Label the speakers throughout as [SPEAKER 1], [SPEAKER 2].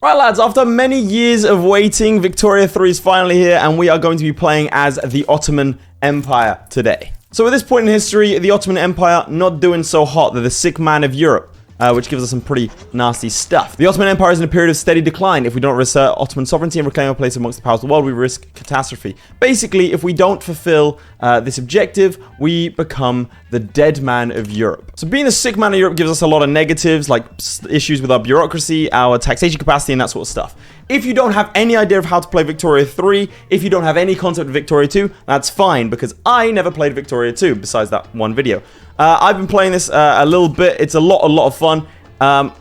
[SPEAKER 1] Right, lads, after many years of waiting, Victoria 3 is finally here, and we are going to be playing as the Ottoman Empire today. So at this point in history, the Ottoman Empire not doing so hot. They're the sick man of Europe, which gives us some pretty nasty stuff. The Ottoman Empire is in a period of steady decline. If we don't reassert Ottoman sovereignty and reclaim our place amongst the powers of the world, we risk catastrophe. Basically, if we don't fulfill this objective, we become the dead man of Europe. So being the sick man of Europe gives us a lot of negatives, like issues with our bureaucracy, our taxation capacity, and that sort of stuff. If you don't have any idea of how to play Victoria 3, if you don't have any concept of Victoria 2, that's fine, because I never played Victoria 2, besides that one video. I've been playing this a little bit. It's a lot of fun.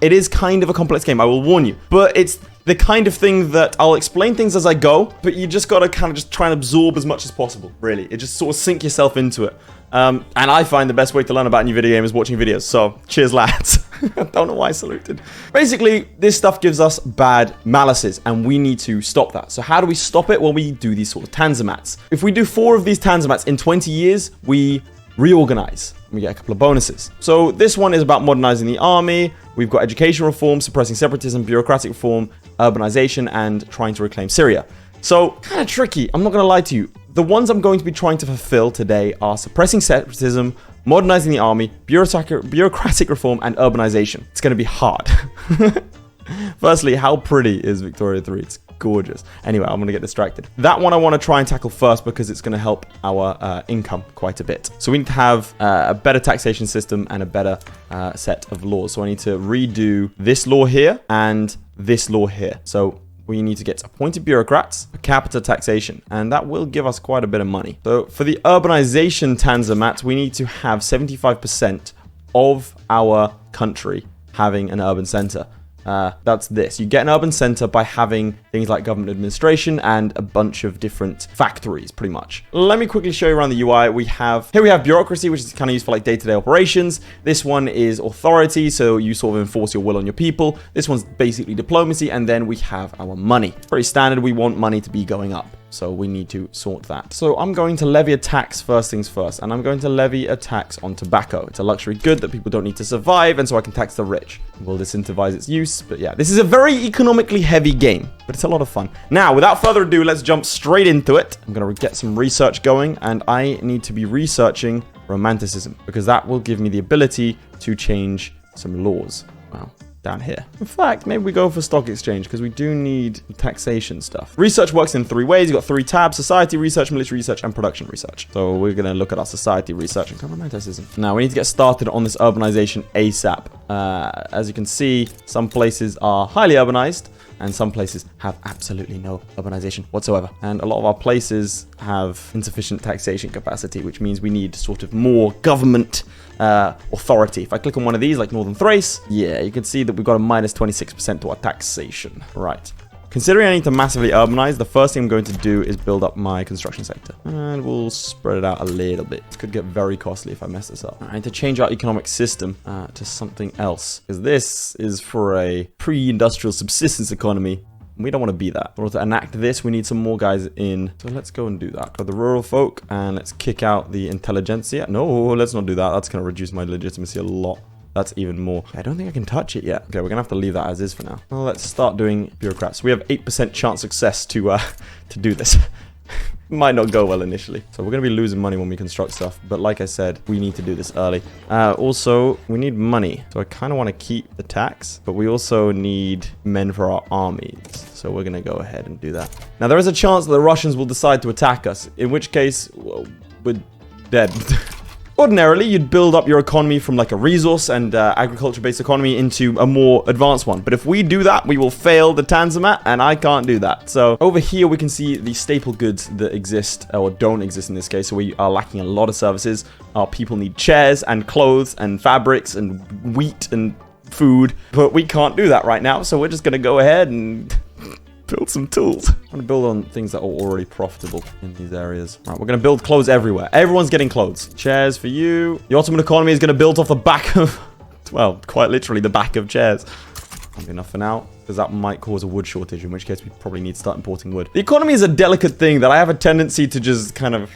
[SPEAKER 1] It is kind of a complex game, I will warn you. But it's the kind of thing that I'll explain things as I go, but you just gotta kind of just try and absorb as much as possible, really. It just sort of sink yourself into it. And I find the best way to learn about a new video game is watching videos, so cheers, lads. I don't know why I saluted. Basically, this stuff gives us bad malices, and we need to stop that. So how do we stop it? Well, we do these sort of tanzimats. If we do 4 of these tanzimats in 20 years, we reorganize. We get a couple of bonuses. So this one is about modernizing the army. We've got education reform, suppressing separatism, bureaucratic reform, urbanization, and trying to reclaim Syria. So, kind of tricky, I'm not going to lie to you. The ones I'm going to be trying to fulfill today are suppressing separatism, modernizing the army, bureaucratic reform, and urbanization. It's going to be hard. Firstly, how pretty is Victoria 3? It's gorgeous. Anyway, I'm going to get distracted. That one I want to try and tackle first because it's going to help our income quite a bit. So we need to have a better taxation system and a better set of laws. So I need to redo this law here and this law here. So we need to get appointed bureaucrats, per capita taxation, and that will give us quite a bit of money. So for the urbanization tanzimat, we need to have 75% of our country having an urban center. That's this. You get an urban center by having things like government administration and a bunch of different factories, pretty much. Let me quickly show you around the UI. Here we have bureaucracy, which is kind of used for like day-to-day operations. This one is authority, so you sort of enforce your will on your people. This one's basically diplomacy, and then we have our money. Pretty standard. We want money to be going up, so we need to sort that. So I'm going to levy a tax first things first, and I'm going to levy a tax on tobacco. It's a luxury good that people don't need to survive, and so I can tax the rich. We'll disincentivize its use, but yeah, this is a very economically heavy game, but it's a lot of fun. Now, without further ado, let's jump straight into it. I'm going to get some research going, and I need to be researching romanticism, because that will give me the ability to change some laws. Wow. Down here. In fact, maybe we go for stock exchange because we do need taxation stuff. Research works in 3 ways. You've got 3 tabs: society research, military research, and production research. So we're going to look at our society research and romanticism. Now we need to get started on this urbanization ASAP. As you can see, some places are highly urbanized and some places have absolutely no urbanization whatsoever. And a lot of our places have insufficient taxation capacity, which means we need sort of more government authority. If I click on one of these, like Northern Thrace, yeah, you can see that we've got a minus 26% to our taxation. Right. Considering I need to massively urbanize, the first thing I'm going to do is build up my construction sector. And we'll spread it out a little bit. This could get very costly if I mess this up. I need to change our economic system to something else, because this is for a pre-industrial subsistence economy. We don't want to be that. In order to enact this, we need some more guys in. So let's go and do that. Got the rural folk, and let's kick out the intelligentsia. No, let's not do that. That's going to reduce my legitimacy a lot. That's even more. I don't think I can touch it yet. Okay, we're going to have to leave that as is for now. Well, let's start doing bureaucrats. We have 8% chance success to do this. Might not go well initially. So we're going to be losing money when we construct stuff. But like I said, we need to do this early. Also, we need money. So I kind of want to keep the tax, but we also need men for our armies. So we're going to go ahead and do that. Now, there is a chance that the Russians will decide to attack us, in which case, well, we're dead. Ordinarily, you'd build up your economy from like a resource and agriculture-based economy into a more advanced one. But if we do that, we will fail the Tanzimat, and I can't do that. So over here, we can see the staple goods that exist or don't exist in this case. So we are lacking a lot of services. Our people need chairs and clothes and fabrics and wheat and food. But we can't do that right now. So we're just going to go ahead and build some tools. I'm going to build on things that are already profitable in these areas. Right, we're going to build clothes everywhere. Everyone's getting clothes. Chairs for you. The Ottoman economy is going to build off the back of, well, quite literally the back of chairs. Not enough for now, because that might cause a wood shortage, in which case we probably need to start importing wood. The economy is a delicate thing that I have a tendency to just kind of...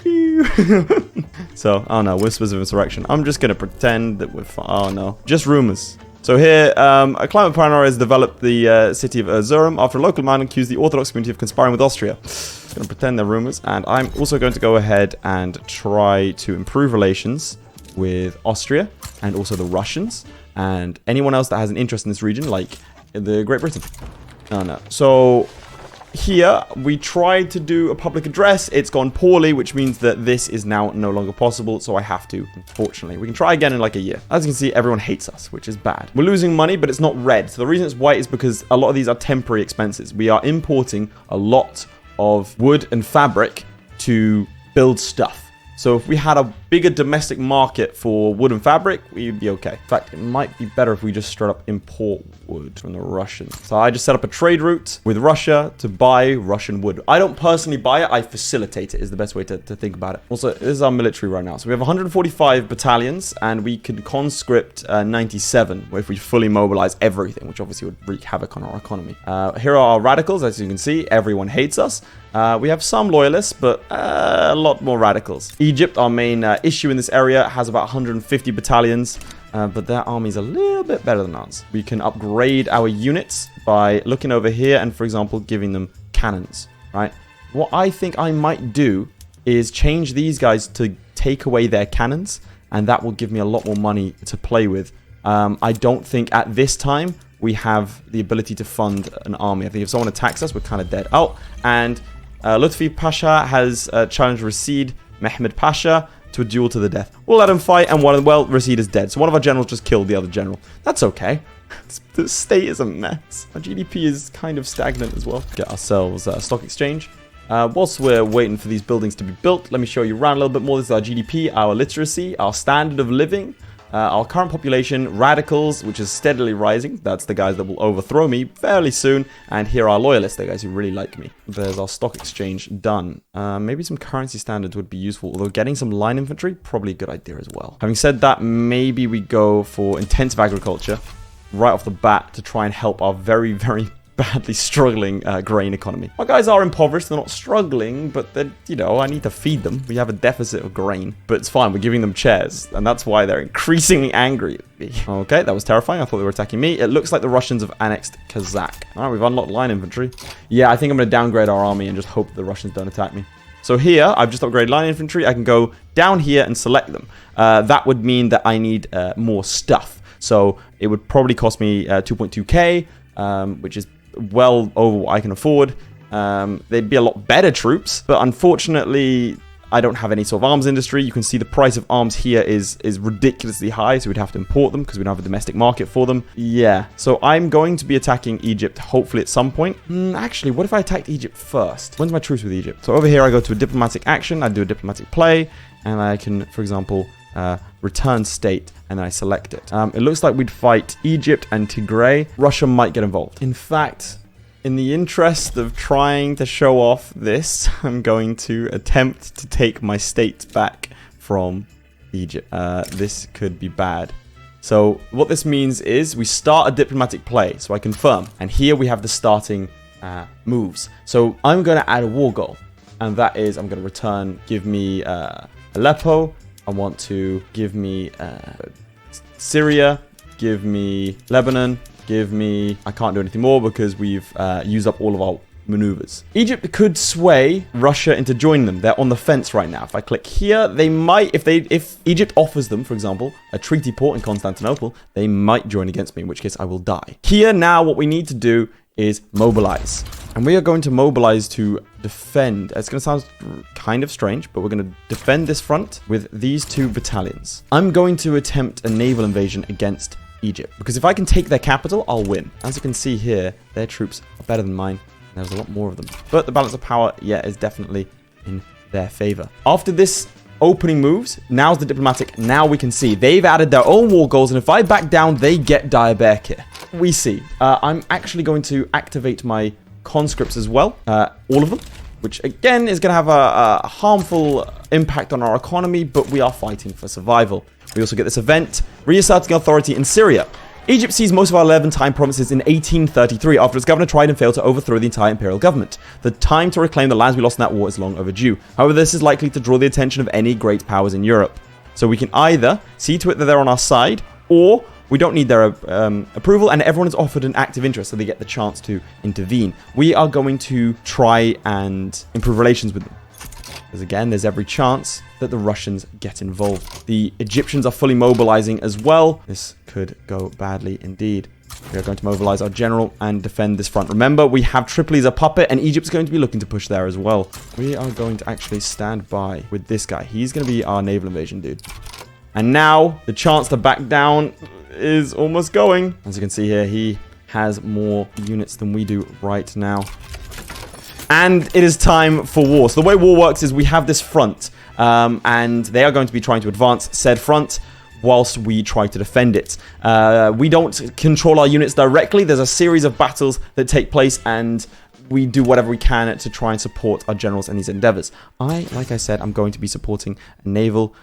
[SPEAKER 1] So, oh no, whispers of insurrection. I'm just going to pretend that we're fine. Oh no, just rumors. So here, a climate paranoia has developed the city of Erzurum after a local man accused the Orthodox community of conspiring with Austria. I'm going to pretend they're rumors, and I'm also going to go ahead and try to improve relations with Austria and also the Russians and anyone else that has an interest in this region, like the Great Britain. No. So here we tried to do a public address. It's gone poorly, which means that this is now no longer possible. So I have to, unfortunately. We can try again in like a year. As you can see, everyone hates us, which is bad. We're losing money, but it's not red. So the reason it's white is because a lot of these are temporary expenses. We are importing a lot of wood and fabric to build stuff. So if we had a bigger domestic market for wood and fabric, we'd be okay. In fact, it might be better if we just straight up import wood from the Russians. So I just set up a trade route with Russia to buy Russian wood. I don't personally buy it, I facilitate it is the best way to think about it. Also, this is our military right now. So we have 145 battalions and we can conscript 97 if we fully mobilize everything, which obviously would wreak havoc on our economy. Here are our radicals. As you can see, everyone hates us. We have some loyalists, but a lot more radicals. Egypt, our main issue in this area, has about 150 battalions, but their army's a little bit better than ours. We can upgrade our units by looking over here and, for example, giving them cannons, right? What I think I might do is change these guys to take away their cannons, and that will give me a lot more money to play with. I don't think at this time we have the ability to fund an army. I think if someone attacks us, we're kind of dead. Oh, and Lutfi Pasha has challenged Rashid Mehmed Pasha to a duel to the death. We'll let him fight, and Rashid is dead. So one of our generals just killed the other general. That's okay. The state is a mess. Our GDP is kind of stagnant as well. Get ourselves a stock exchange. Whilst we're waiting for these buildings to be built, let me show you around a little bit more. This is our GDP, our literacy, our standard of living, our current population, radicals, which is steadily rising. That's the guys that will overthrow me fairly soon. And here are loyalists, the guys who really like me. There's our stock exchange done. Maybe some currency standards would be useful, although getting some line infantry, probably a good idea as well. Having said that, maybe we go for intensive agriculture right off the bat to try and help our very, very badly struggling grain economy. Our guys are impoverished, they're not struggling, but they're, you know, I need to feed them. We have a deficit of grain, but it's fine, we're giving them chairs, and that's why they're increasingly angry at me. Okay, that was terrifying, I thought they were attacking me. It looks like the Russians have annexed Kazakh. Alright, we've unlocked line infantry. Yeah, I think I'm going to downgrade our army and just hope the Russians don't attack me. So here, I've just upgraded line infantry. I can go down here and select them. That would mean that I need more stuff. So it would probably cost me 2.2k, which is well over what I can afford. They'd be a lot better troops, but unfortunately I don't have any sort of arms industry. You can see the price of arms here is ridiculously high, so we'd have to import them because we don't have a domestic market for them. Yeah, so I'm going to be attacking Egypt hopefully at some point. Actually, what if I attacked Egypt first? When's my truce with Egypt? So over here I go to a diplomatic action, I do a diplomatic play, and I can, for example, return state, and then I select it. It looks like we'd fight Egypt and Tigray. Russia might get involved. In fact, in the interest of trying to show off this, I'm going to attempt to take my state back from Egypt. This could be bad. So what this means is we start a diplomatic play. So I confirm. And here we have the starting moves. So I'm going to add a war goal. And that is I'm going to return, give me Aleppo. I want to give me Syria, give me Lebanon, give me... I can't do anything more because we've used up all of our maneuvers. Egypt could sway Russia into joining them. They're on the fence right now. If I click here, they might... If Egypt offers them, for example, a treaty port in Constantinople, they might join against me, in which case I will die. Here now, what we need to do is mobilize. And we are going to mobilize to defend. It's going to sound kind of strange, but we're going to defend this front with these two battalions. I'm going to attempt a naval invasion against Egypt, because if I can take their capital, I'll win. As you can see here, their troops are better than mine. There's a lot more of them. But the balance of power, yeah, is definitely in their favor. After this opening moves, now's the diplomatic. Now we can see they've added their own war goals, and if I back down, they get Diabetic. We see. I'm actually going to activate my conscripts as well, all of them, which again is going to have a harmful impact on our economy, but we are fighting for survival. We also get this event, reasserting authority in Syria. Egypt seized most of our Levantine provinces in 1833 after its governor tried and failed to overthrow the entire imperial government. The time to reclaim the lands we lost in that war is long overdue. However, this is likely to draw the attention of any great powers in Europe. So we can either see to it that they're on our side, or We don't need their approval, and everyone is offered an active interest, so they get the chance to intervene. We are going to try and improve relations with them. Because again, there's every chance that the Russians get involved. The Egyptians are fully mobilizing as well. This could go badly indeed. We are going to mobilize our general and defend this front. Remember, we have Tripoli as a puppet, and Egypt's going to be looking to push there as well. We are going to actually stand by with this guy. He's going to be our naval invasion dude. And now, the chance to back down is almost going. As you can see here, he has more units than we do right now. And it is time for war. So the way war works is we have this front, and they are going to be trying to advance said front whilst we try to defend it. We don't control our units directly. There's a series of battles that take place, and we do whatever we can to try and support our generals in these endeavors. Like I said, I'm going to be supporting a naval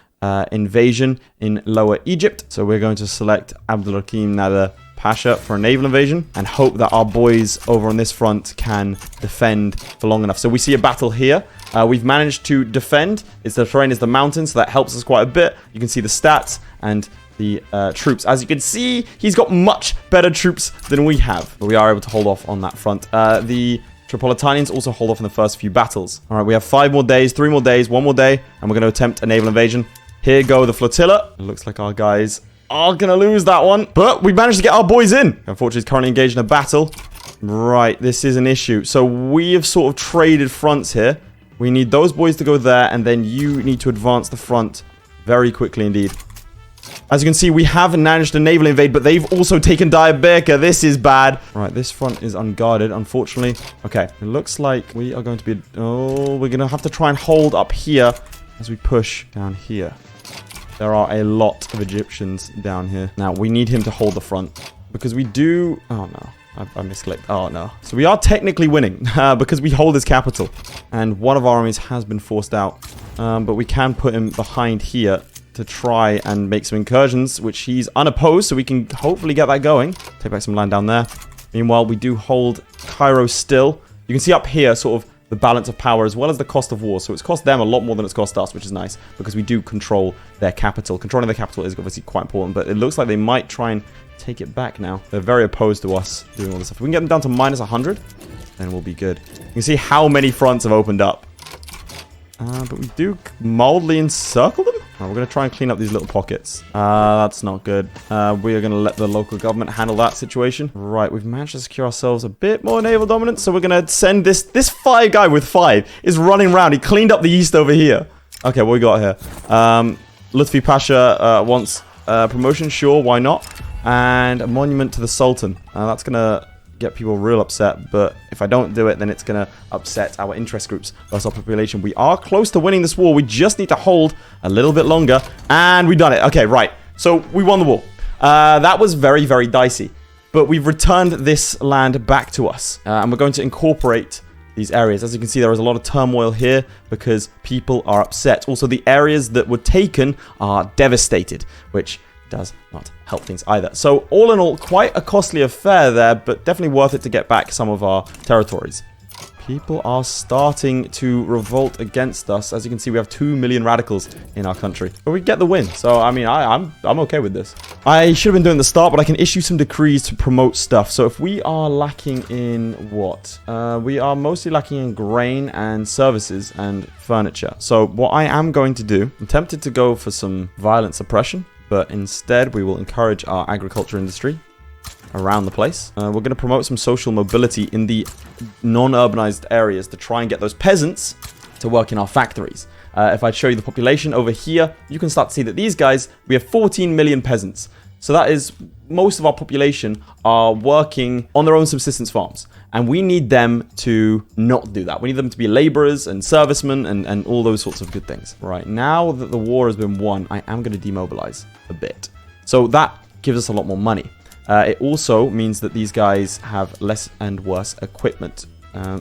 [SPEAKER 1] invasion in Lower Egypt. So we're going to select Abdulhakim Nader Pasha for a naval invasion and hope that our boys over on this front can defend for long enough. So we see a battle here. We've managed to defend. The terrain is the mountains, so that helps us quite a bit. You can see the stats and the troops. As you can see, he's got much better troops than we have, but we are able to hold off on that front. The Tripolitanians also hold off in the first few battles. All right, we have 5 more days, 3 more days, 1 more day, and we're going to attempt a naval invasion. Here go the flotilla. It looks like our guys are going to lose that one, but we managed to get our boys in. Unfortunately, he's currently engaged in a battle. Right, this is an issue. So we have sort of traded fronts here. We need those boys to go there, and then you need to advance the front very quickly indeed. As you can see, we have managed to naval invade, but they've also taken Diabeka. This is bad. Right, this front is unguarded, unfortunately. Okay, it looks like we are going to be... Oh, we're going to have to try and hold up here as we push down here. There are a lot of Egyptians down here. Now, we need him to hold the front because we do... Oh, no. I misclicked. Oh, no. So we are technically winning because we hold his capital. And one of our armies has been forced out. But we can put him behind here to try and make some incursions, which he's unopposed, so we can hopefully get that going. Take back some land down there. Meanwhile, we do hold Cairo still. You can see up here sort of the balance of power as well as the cost of war. So it's cost them a lot more than it's cost us, which is nice because we do control their capital. Controlling their capital is obviously quite important, but it looks like they might try and take it back now. They're very opposed to us doing all this stuff. If we can get them down to minus 100, then we'll be good. You can see how many fronts have opened up. But we do mildly encircle them. Right, we're going to try and clean up these little pockets. That's not good. We are going to let the local government handle that situation. Right, we've managed to secure ourselves a bit more naval dominance. So we're going to send this 5 guy with 5 is running around. He cleaned up the east over here. Okay, what we got here? Lutfi Pasha wants promotion. Sure, why not? And a monument to the Sultan. That's going to get people real upset, but if I don't do it, then it's going to upset our interest groups versus our population. We are close to winning this war. We just need to hold a little bit longer, and we've done it. Okay, right. So we won the war. That was very, very dicey, but we've returned this land back to us, and we're going to incorporate these areas. As you can see, there is a lot of turmoil here because people are upset. Also, the areas that were taken are devastated, which does not help things either. So all in all, quite a costly affair there, but definitely worth it to get back some of our territories. People are starting to revolt against us. As you can see, we have 2 million radicals in our country, but we get the win. So I mean, I'm okay with this. I should have been doing the start, but I can issue some decrees to promote stuff. So if we are lacking in what? We are mostly lacking in grain and services and furniture. So what I am going to do, I'm tempted to go for some violent suppression, but instead we will encourage our agriculture industry around the place. We're going to promote some social mobility in the non-urbanized areas to try and get those peasants to work in our factories. If I show you the population over here, you can start to see that these guys, we have 14 million peasants. So that is, most of our population are working on their own subsistence farms. And we need them to not do that. We need them to be laborers and servicemen and all those sorts of good things. Right, now that the war has been won, I am going to demobilize a bit. So that gives us a lot more money. It also means that these guys have less and worse equipment.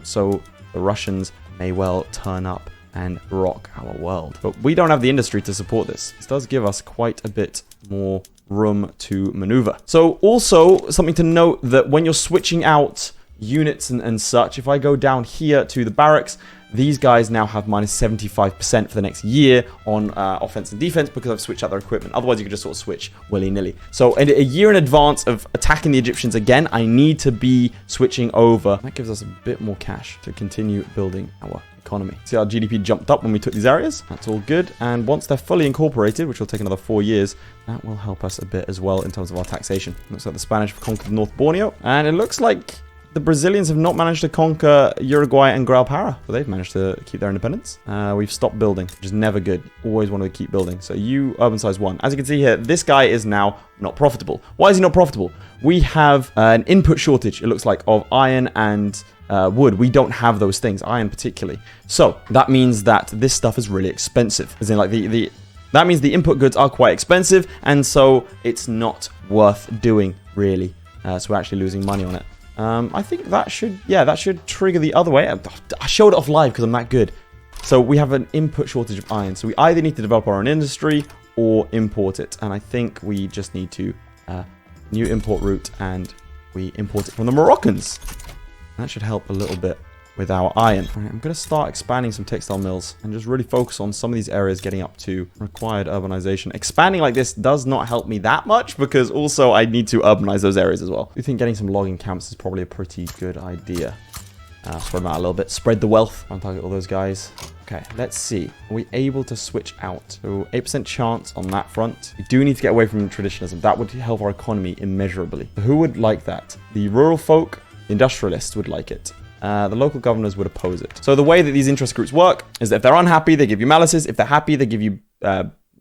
[SPEAKER 1] So the Russians may well turn up and rock our world. But we don't have the industry to support this. This does give us quite a bit more room to maneuver. So also something to note that when you're switching out units and such, if I go down here to the barracks, these guys now have minus 75% for the next year on offense and defense because I've switched out their equipment. Otherwise, you could just sort of switch willy-nilly. So a year in advance of attacking the Egyptians again, I need to be switching over. That gives us a bit more cash to continue building our economy. See, our GDP jumped up when we took these areas. That's all good. And once they're fully incorporated, which will take another 4 years, that will help us a bit as well in terms of our taxation. Looks like the Spanish have conquered North Borneo. And it looks like the Brazilians have not managed to conquer Uruguay and Grau-Para, but they've managed to keep their independence. We've stopped building, which is never good. Always want to keep building. So you, urban size 1. As you can see here, this guy is now not profitable. Why is he not profitable? We have an input shortage, it looks like, of iron and wood. We don't have those things, iron particularly. So that means that this stuff is really expensive. As in, like, that means the input goods are quite expensive, and so it's not worth doing, really. So we're actually losing money on it. I think that should trigger the other way. I showed it off live because I'm that good. So we have an input shortage of iron. So we either need to develop our own industry or import it. And I think we just need to new import route, and we import it from the Moroccans. That should help a little bit with our iron. All right, I'm going to start expanding some textile mills and just really focus on some of these areas getting up to required urbanization. Expanding like this does not help me that much because also I need to urbanize those areas as well. I think getting some logging camps is probably a pretty good idea. Spread them out a little bit. Spread the wealth. I'll target all those guys. Okay, let's see. Are we able to switch out? So 8% chance on that front. We do need to get away from traditionalism. That would help our economy immeasurably. Who would like that? The rural folk, the industrialists would like it. The local governors would oppose it. So the way that these interest groups work is that if they're unhappy, they give you malices. If they're happy, they give you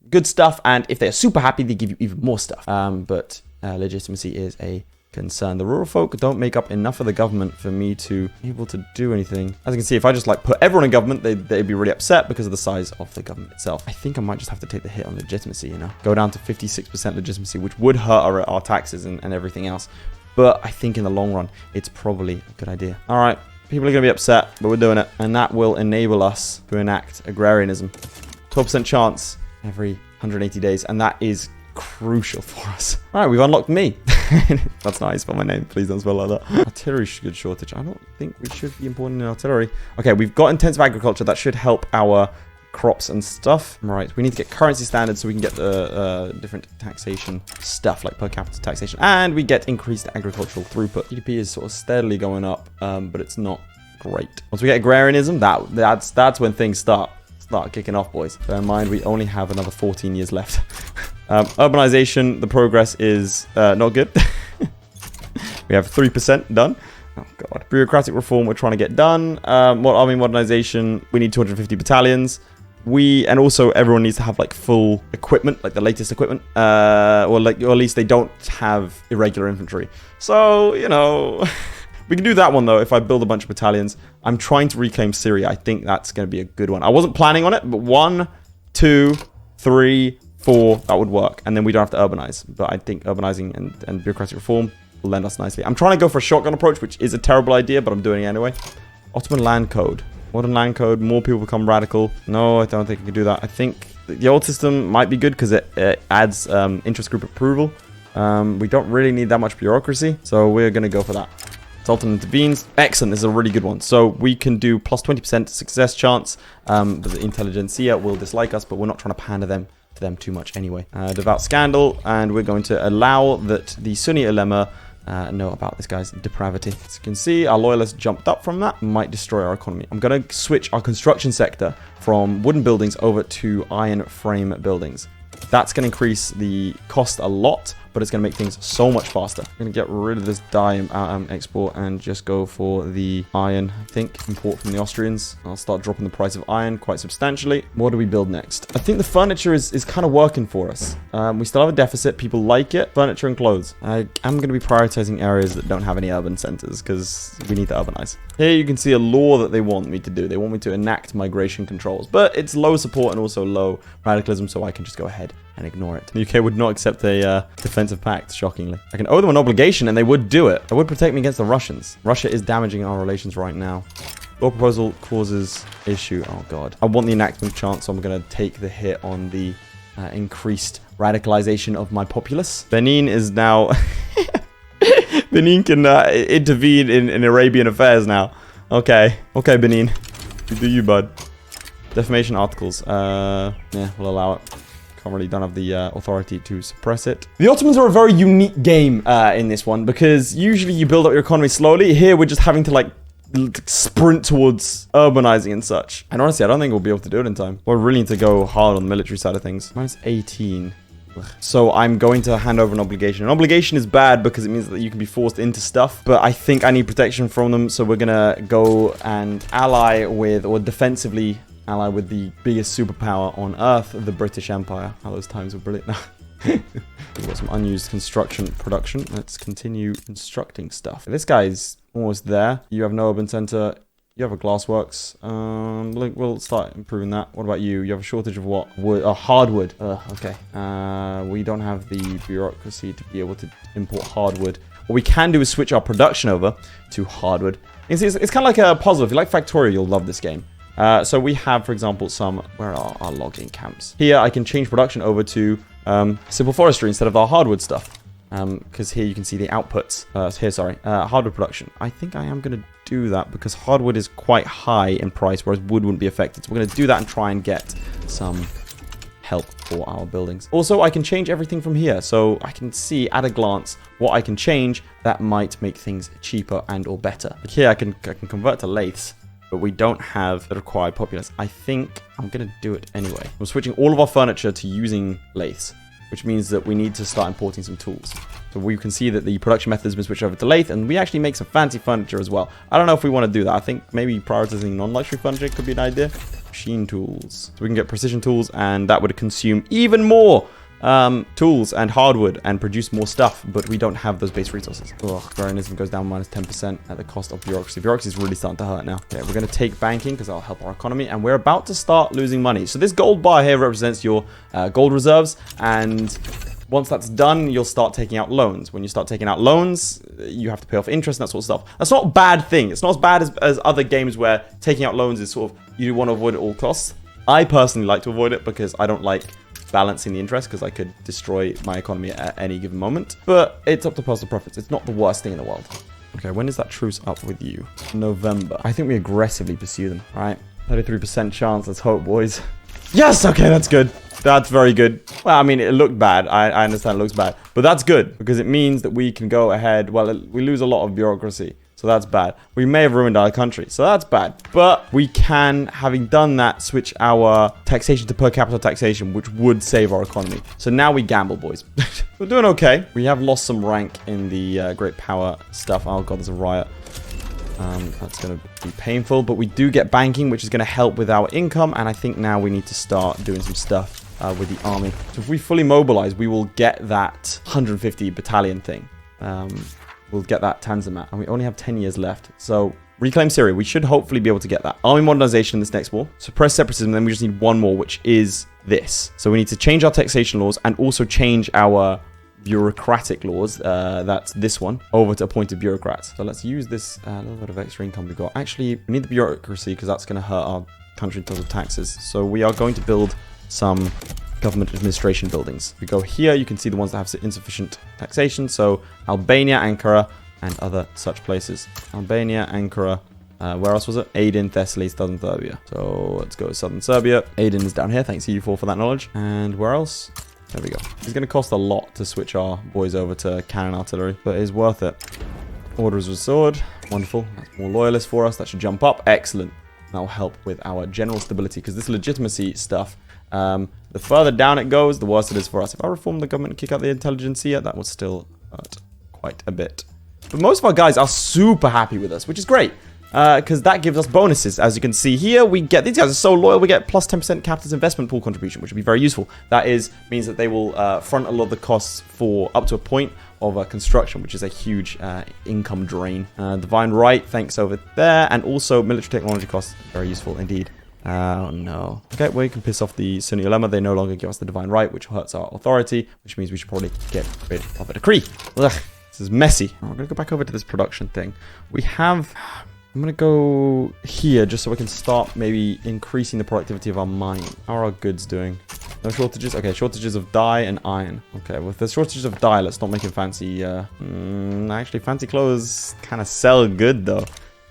[SPEAKER 1] good stuff. And if they're super happy, they give you even more stuff. But legitimacy is a concern. The rural folk don't make up enough of the government for me to be able to do anything. As you can see, if I just like put everyone in government, they'd be really upset because of the size of the government itself. I think I might just have to take the hit on legitimacy, you know? Go down to 56% legitimacy, which would hurt our taxes and everything else. But I think in the long run, it's probably a good idea. All right, people are going to be upset, but we're doing it. And that will enable us to enact agrarianism. 12% chance every 180 days. And that is crucial for us. All right, we've unlocked me. That's nice, but my name, please don't spell like that. Artillery good shortage. I don't think we should be importing artillery. Okay, we've got intensive agriculture. That should help our crops and stuff. Right, we need to get currency standards so we can get the different taxation stuff like per capita taxation, and we get increased agricultural throughput. GDP is sort of steadily going up, but it's not great. Once we get agrarianism, that's when things start kicking off, boys. Bear in mind, we only have another 14 years left. Urbanization, the progress is not good. We have 3% done. Oh, God. Bureaucratic reform, we're trying to get done. Army modernization, we need 250 battalions. And also everyone needs to have like full equipment, like the latest equipment. Or at least they don't have irregular infantry. So, you know, we can do that one though if I build a bunch of battalions. I'm trying to reclaim Syria. I think that's going to be a good one. I wasn't planning on it, but 1, 2, 3, 4, that would work. And then we don't have to urbanize. But I think urbanizing and bureaucratic reform will lend us nicely. I'm trying to go for a shotgun approach, which is a terrible idea, but I'm doing it anyway. Ottoman land code. Modern land code, more people become radical. No, I don't think we can do that. I think the old system might be good because it adds interest group approval. We don't really need that much bureaucracy, so we're going to go for that. Sultan intervenes. Excellent, this is a really good one. So we can do plus 20% success chance. The intelligentsia will dislike us, but we're not trying to pander to them too much anyway. Devout scandal, and we're going to allow that the Sunni ulema know about this guy's depravity. As you can see, our loyalists jumped up from that. Might destroy our economy. I'm going to switch our construction sector from wooden buildings over to iron frame buildings. That's going to increase the cost a lot, but it's going to make things so much faster. I'm going to get rid of this dye export and just go for the iron, I think. Import from the Austrians. I'll start dropping the price of iron quite substantially. What do we build next? I think the furniture is kind of working for us. We still have a deficit. People like it. Furniture and clothes. I am going to be prioritizing areas that don't have any urban centers because we need to urbanize. Here you can see a law that they want me to do. They want me to enact migration controls, but it's low support and also low radicalism, so I can just go ahead and ignore it. The UK would not accept a defensive pact, shockingly. I can owe them an obligation, and they would do it. They would protect me against the Russians. Russia is damaging our relations right now. Law proposal causes issue. Oh, God. I want the enactment chance, so I'm going to take the hit on the increased radicalization of my populace. Benin is now... Benin can intervene in Arabian affairs now. Okay. Okay, Benin. You do you, bud. Defamation articles. Yeah, we'll allow it. Don't have the authority to suppress it. The Ottomans are a very unique game in this one because usually you build up your economy slowly. Here we're just having to like sprint towards urbanizing and such. And honestly, I don't think we'll be able to do it in time. We're really need to go hard on the military side of things. Minus 18. So I'm going to hand over an obligation. An obligation is bad because it means that you can be forced into stuff, but I think I need protection from them. So we're gonna go and ally with, or defensively ally with the biggest superpower on Earth, the British Empire. Oh, those times were brilliant now. We've got some unused construction production. Let's continue constructing stuff. This guy's almost there. You have no urban center. You have a glassworks. We'll start improving that. What about you? You have a shortage of what? Wood, hardwood. Okay. We don't have the bureaucracy to be able to import hardwood. What we can do is switch our production over to hardwood. It's kind of like a puzzle. If you like Factorio, you'll love this game. So we have, for example, where are our logging camps? Here, I can change production over to simple forestry instead of our hardwood stuff. Because here you can see the outputs. Hardwood production. I think I am going to do that because hardwood is quite high in price, whereas wood wouldn't be affected. So we're going to do that and try and get some help for our buildings. Also, I can change everything from here. So I can see at a glance what I can change that might make things cheaper and or better. Like here, I can convert to Laiths, but we don't have the required populace. I think I'm going to do it anyway. I'm switching all of our furniture to using Laiths, which means that we need to start importing some tools. So we can see that the production method has been switched over to Laith, and we actually make some fancy furniture as well. I don't know if we want to do that. I think maybe prioritizing non-luxury furniture could be an idea. Machine tools. So we can get precision tools, and that would consume even more tools and hardwood and produce more stuff, but we don't have those base resources. Agrarianism goes down minus 10% at the cost of bureaucracy. Bureaucracy is really starting to hurt now. Okay, we're going to take banking because that'll help our economy, and we're about to start losing money. So this gold bar here represents your gold reserves, and once that's done, you'll start taking out loans. When you start taking out loans, you have to pay off interest and that sort of stuff. That's not a bad thing. It's not as bad as other games where taking out loans is sort of, you want to avoid it at all costs. I personally like to avoid it because I don't like balancing the interest because I could destroy my economy at any given moment. But it's up to personal preference. It's not the worst thing in the world. Okay, when is that truce up with you? November. I think we aggressively pursue them, right? 33% chance. Let's hope, boys. Yes! Okay, that's good. That's very good. Well, I mean, it looked bad. I understand it looks bad. But that's good because it means that we can go ahead. Well, we lose a lot of bureaucracy. So that's bad. We may have ruined our country. So that's bad. But we can, having done that, switch our taxation to per capita taxation, which would save our economy. So now we gamble, boys. We're doing okay. We have lost some rank in the great power stuff. Oh, God, there's a riot. That's going to be painful. But we do get banking, which is going to help with our income. And I think now we need to start doing some stuff with the army. So if we fully mobilize, we will get that 150 battalion thing. We'll get that Tanzimat, and we only have 10 years left. So, reclaim Syria. We should hopefully be able to get that. Army modernization in this next war. Suppress separatism, then we just need one more, which is this. So, we need to change our taxation laws and also change our bureaucratic laws. That's this one, over to appointed bureaucrats. So, let's use this little bit of extra income we got. Actually, we need the bureaucracy because that's going to hurt our country in terms of taxes. So, we are going to build some government administration buildings. We go here, you can see the ones that have insufficient taxation. So Albania, Ankara, and other such places. Albania, Ankara, where else was it? Aden, Thessaly, Southern Serbia. So let's go Southern Serbia. Aden is down here. Thanks EU4 for that knowledge. And where else? There we go. It's going to cost a lot to switch our boys over to cannon artillery, but it is worth it. Orders restored. Wonderful. That's more loyalists for us. That should jump up. Excellent. That will help with our general stability because this legitimacy stuff, the further down it goes, the worse it is for us. If I reform the government and kick out the intelligentsia, that would still hurt quite a bit. But most of our guys are super happy with us, which is great. Because that gives us bonuses. As you can see here, we get, these guys are so loyal, we get plus 10% capitalist investment pool contribution, which would be very useful. That means that they will front a lot of the costs for up to a point of construction, which is a huge income drain. Divine Right, thanks over there. And also military technology costs, very useful indeed. Oh no. Okay, well, you can piss off the Sunni ulema. They no longer give us the divine right, which hurts our authority, which means we should probably get rid of a decree. Ugh, this is messy. I'm going to go back over to this production thing. We have... I'm going to go here just so we can start maybe increasing the productivity of our mine. How are our goods doing? No shortages? Okay, shortages of dye and iron. Okay, with the shortages of dye, let's not make him fancy. Actually, fancy clothes kind of sell good, though.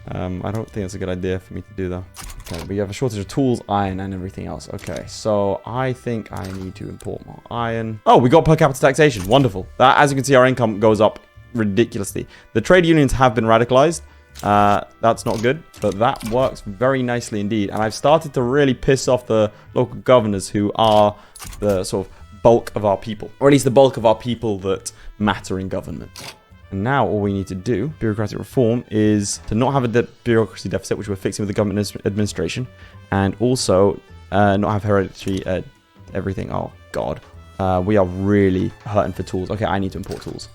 [SPEAKER 1] I don't think it's a good idea for me to do, though. Okay, we have a shortage of tools, iron, and everything else. Okay, so I think I need to import more iron. Oh, we got per capita taxation. Wonderful. That, as you can see, our income goes up ridiculously. The trade unions have been radicalized. That's not good, but that works very nicely indeed. And I've started to really piss off the local governors who are the sort of bulk of our people, or at least the bulk of our people that matter in government. And now all we need to do, bureaucratic reform, is to not have a bureaucracy deficit, which we're fixing with the government administration, and also not have hereditary everything. Oh, God. We are really hurting for tools. Okay, I need to import tools.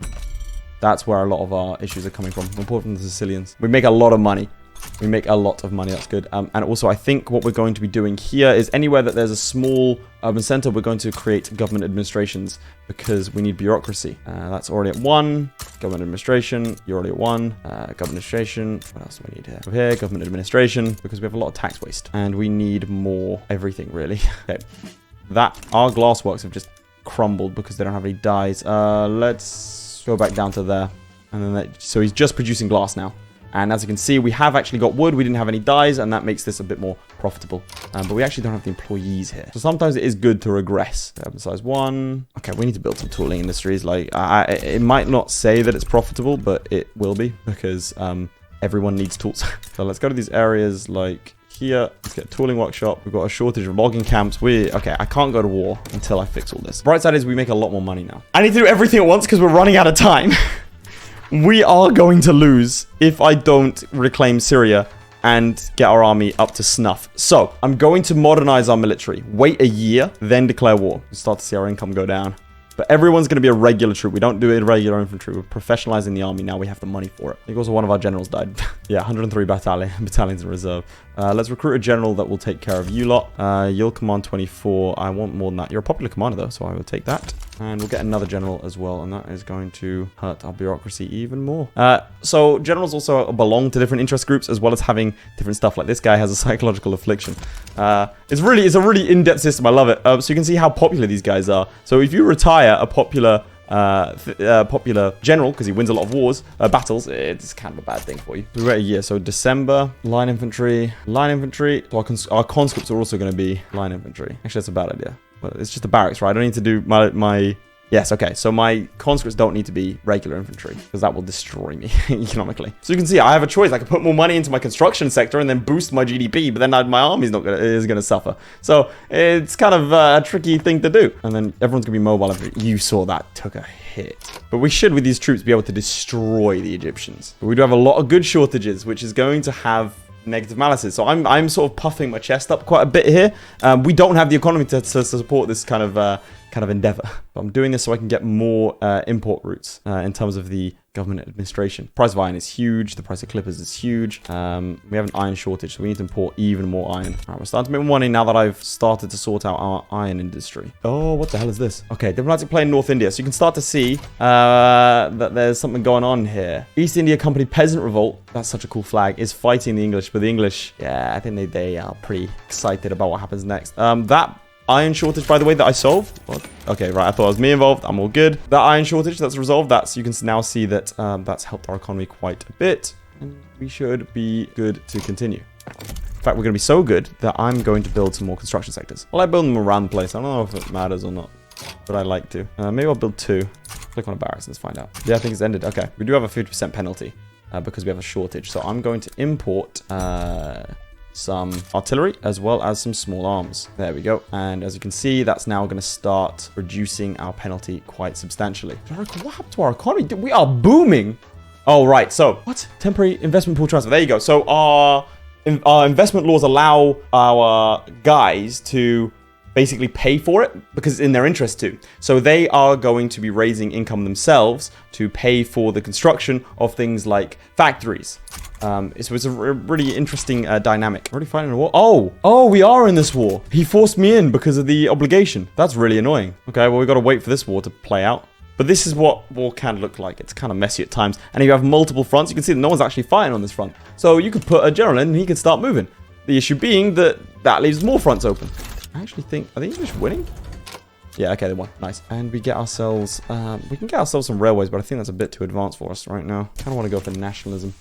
[SPEAKER 1] That's where a lot of our issues are coming from. We import from the Sicilians. We make a lot of money. We make a lot of money. That's good. And also, I think what we're going to be doing here is anywhere that there's a small urban center, we're going to create government administrations because we need bureaucracy. That's already at 1. Government administration. You're already at 1. Government administration. What else do we need here? Over here, government administration, because we have a lot of tax waste. And we need more everything, really. Okay. Our glassworks have just crumbled because they don't have any dyes. Let's go back down to there. And then so he's just producing glass now. And as you can see, we have actually got wood. We didn't have any dyes, and that makes this a bit more profitable. But we actually don't have the employees here. So sometimes it is good to regress. Size 1. Okay, we need to build some tooling industries. Like, it might not say that it's profitable, but it will be because everyone needs tools. So let's go to these areas like here. Let's get a tooling workshop. We've got a shortage of logging camps. Okay, I can't go to war until I fix all this. The bright side is we make a lot more money now. I need to do everything at once because we're running out of time. We are going to lose if I don't reclaim Syria and get our army up to snuff. So, I'm going to modernize our military. Wait a year, then declare war. We'll start to see our income go down. But everyone's going to be a regular troop. We don't do irregular infantry. We're professionalizing the army now. We have the money for it. I think also one of our generals died. Yeah, 103 battalions in reserve. Let's recruit a general that will take care of you lot. You'll command 24. I want more than that. You're a popular commander, though, so I will take that. And we'll get another general as well, and that is going to hurt our bureaucracy even more. So generals also belong to different interest groups, as well as having different stuff. Like this guy has a psychological affliction. It's a really in-depth system. I love it. So you can see how popular these guys are. So if you retire a popular general because he wins a lot of wars, battles, it's kind of a bad thing for you. We wait a year. So December, line infantry. So our conscripts are also going to be line infantry. Actually, that's a bad idea. But it's just a barracks, right? I don't need to do my... Yes, okay. So my conscripts don't need to be regular infantry because that will destroy me economically. So you can see I have a choice. I can put more money into my construction sector and then boost my GDP, but then my army's is gonna suffer. So it's kind of a tricky thing to do. And then everyone's gonna be mobile. You saw that took a hit. But we should, with these troops, be able to destroy the Egyptians. But we do have a lot of good shortages, which is going to have negative malices. So I'm sort of puffing my chest up quite a bit here. We don't have the economy to support this kind of endeavor. But I'm doing this so I can get more import routes in terms of the government administration. Price of iron is huge. The price of clippers is huge. We have an iron shortage, so we need to import even more iron. All right, we're starting to make more money now that I've started to sort out our iron industry. Oh, what the hell is this? Okay, diplomatic play in North India. So you can start to see that there's something going on here. East India Company Peasant Revolt, that's such a cool flag, is fighting the English. But the English, yeah, I think they are pretty excited about what happens next. That iron shortage, by the way, that I solved. What? Okay, right. I thought it was me involved. I'm all good. That iron shortage that's resolved. You can now see that that's helped our economy quite a bit. And we should be good to continue. In fact, we're going to be so good that I'm going to build some more construction sectors. Well, I build them around the place. I don't know if it matters or not, but I like to. Maybe I'll build 2. Click on a barracks. Let's find out. Yeah, I think it's ended. Okay. We do have a 50% penalty because we have a shortage. So I'm going to import... some artillery as well as some small arms. There we go. And as you can see, that's now going to start reducing our penalty quite substantially. What happened to our economy? We are booming. Oh, right. So what? Temporary investment pool transfer. There you go. So our investment laws allow our guys to basically pay for it because it's in their interest to. So they are going to be raising income themselves to pay for the construction of things like factories. So it's a really interesting dynamic. Already fighting a war? Oh, we are in this war. He forced me in because of the obligation. That's really annoying. Okay, well, we've got to wait for this war to play out. But this is what war can look like. It's kind of messy at times. And if you have multiple fronts, you can see that no one's actually fighting on this front. So you could put a general in and he could start moving. The issue being that leaves more fronts open. I actually think... Are the English winning? Yeah, okay, they won. Nice. And we get ourselves, we can get ourselves some railways, but I think that's a bit too advanced for us right now. Kind of want to go for nationalism.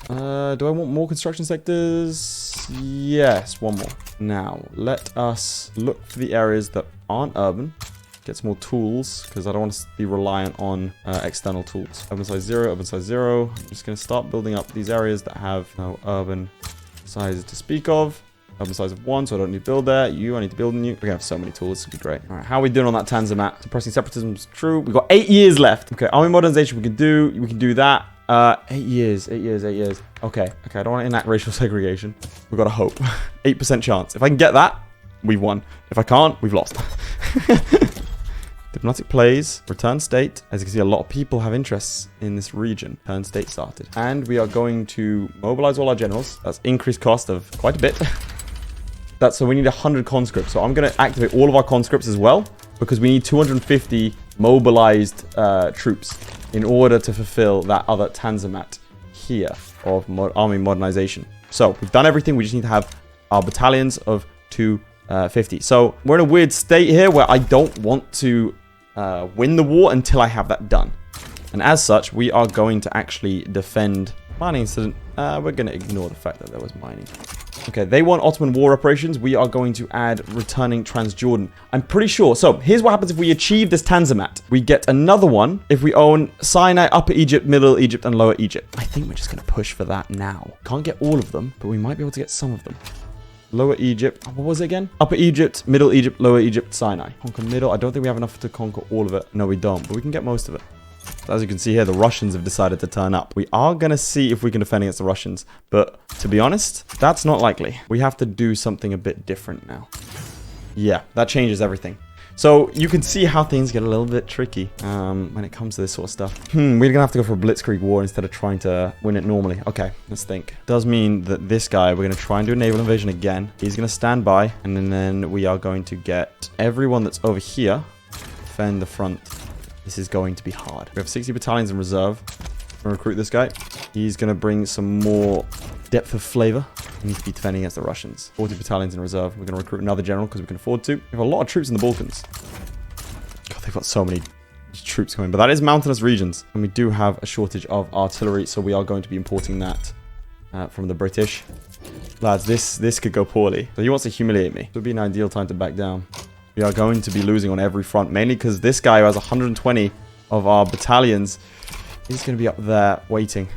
[SPEAKER 1] Do I want more construction sectors? Yes, one more. Now, let us look for the areas that aren't urban. Get some more tools, because I don't want to be reliant on external tools. Urban size 0, urban size 0. I'm just going to start building up these areas that have no urban sizes to speak of. Urban size of 1, so I don't need to build there. I need to build you. We're going to have so many tools. This would be great. All right, how are we doing on that Tanzimat? Suppressing separatism is true. We've got 8 years left. Okay, army modernization we can do. We can do that. 8 years. Okay, I don't want to enact racial segregation. We've got to hope. 8% chance. If I can get that, we've won. If I can't, we've lost. Diplomatic plays, return state. As you can see, a lot of people have interests in this region. Return state started. And we are going to mobilize all our generals. That's increased cost of quite a bit. So we need 100 conscripts. So I'm going to activate all of our conscripts as well, because we need 250 mobilized troops in order to fulfill that other Tanzimat here of army modernization. So we've done everything. We just need to have our battalions of 250. So we're in a weird state here where I don't want to win the war until I have that done. And as such, we are going to actually defend mining incident. We're going to ignore the fact that there was mining. Okay, they want Ottoman war reparations. We are going to add returning Transjordan. I'm pretty sure. So here's what happens if we achieve this Tanzimat. We get another one if we own Sinai, Upper Egypt, Middle Egypt, and Lower Egypt. I think we're just going to push for that now. Can't get all of them, but we might be able to get some of them. Lower Egypt. What was it again? Upper Egypt, Middle Egypt, Lower Egypt, Sinai. Conquer Middle. I don't think we have enough to conquer all of it. No, we don't, but we can get most of it. So as you can see here, the Russians have decided to turn up. We are going to see if we can defend against the Russians. But to be honest, that's not likely. We have to do something a bit different now. Yeah, that changes everything. So you can see how things get a little bit tricky when it comes to this sort of stuff. We're going to have to go for a blitzkrieg war instead of trying to win it normally. Okay, let's think. Does mean that this guy, we're going to try and do a naval invasion again. He's going to stand by. And then we are going to get everyone that's over here. Defend the front. This is going to be hard. We have 60 battalions in reserve. We're going to recruit this guy. He's going to bring some more depth of flavor. We need to be defending against the Russians. 40 battalions in reserve. We're going to recruit another general because we can afford to. We have a lot of troops in the Balkans. God, they've got so many troops coming. But that is mountainous regions. And we do have a shortage of artillery. So we are going to be importing that from the British. Lads, this could go poorly. So he wants to humiliate me. It would be an ideal time to back down. We are going to be losing on every front, mainly because this guy who has 120 of our battalions is going to be up there waiting.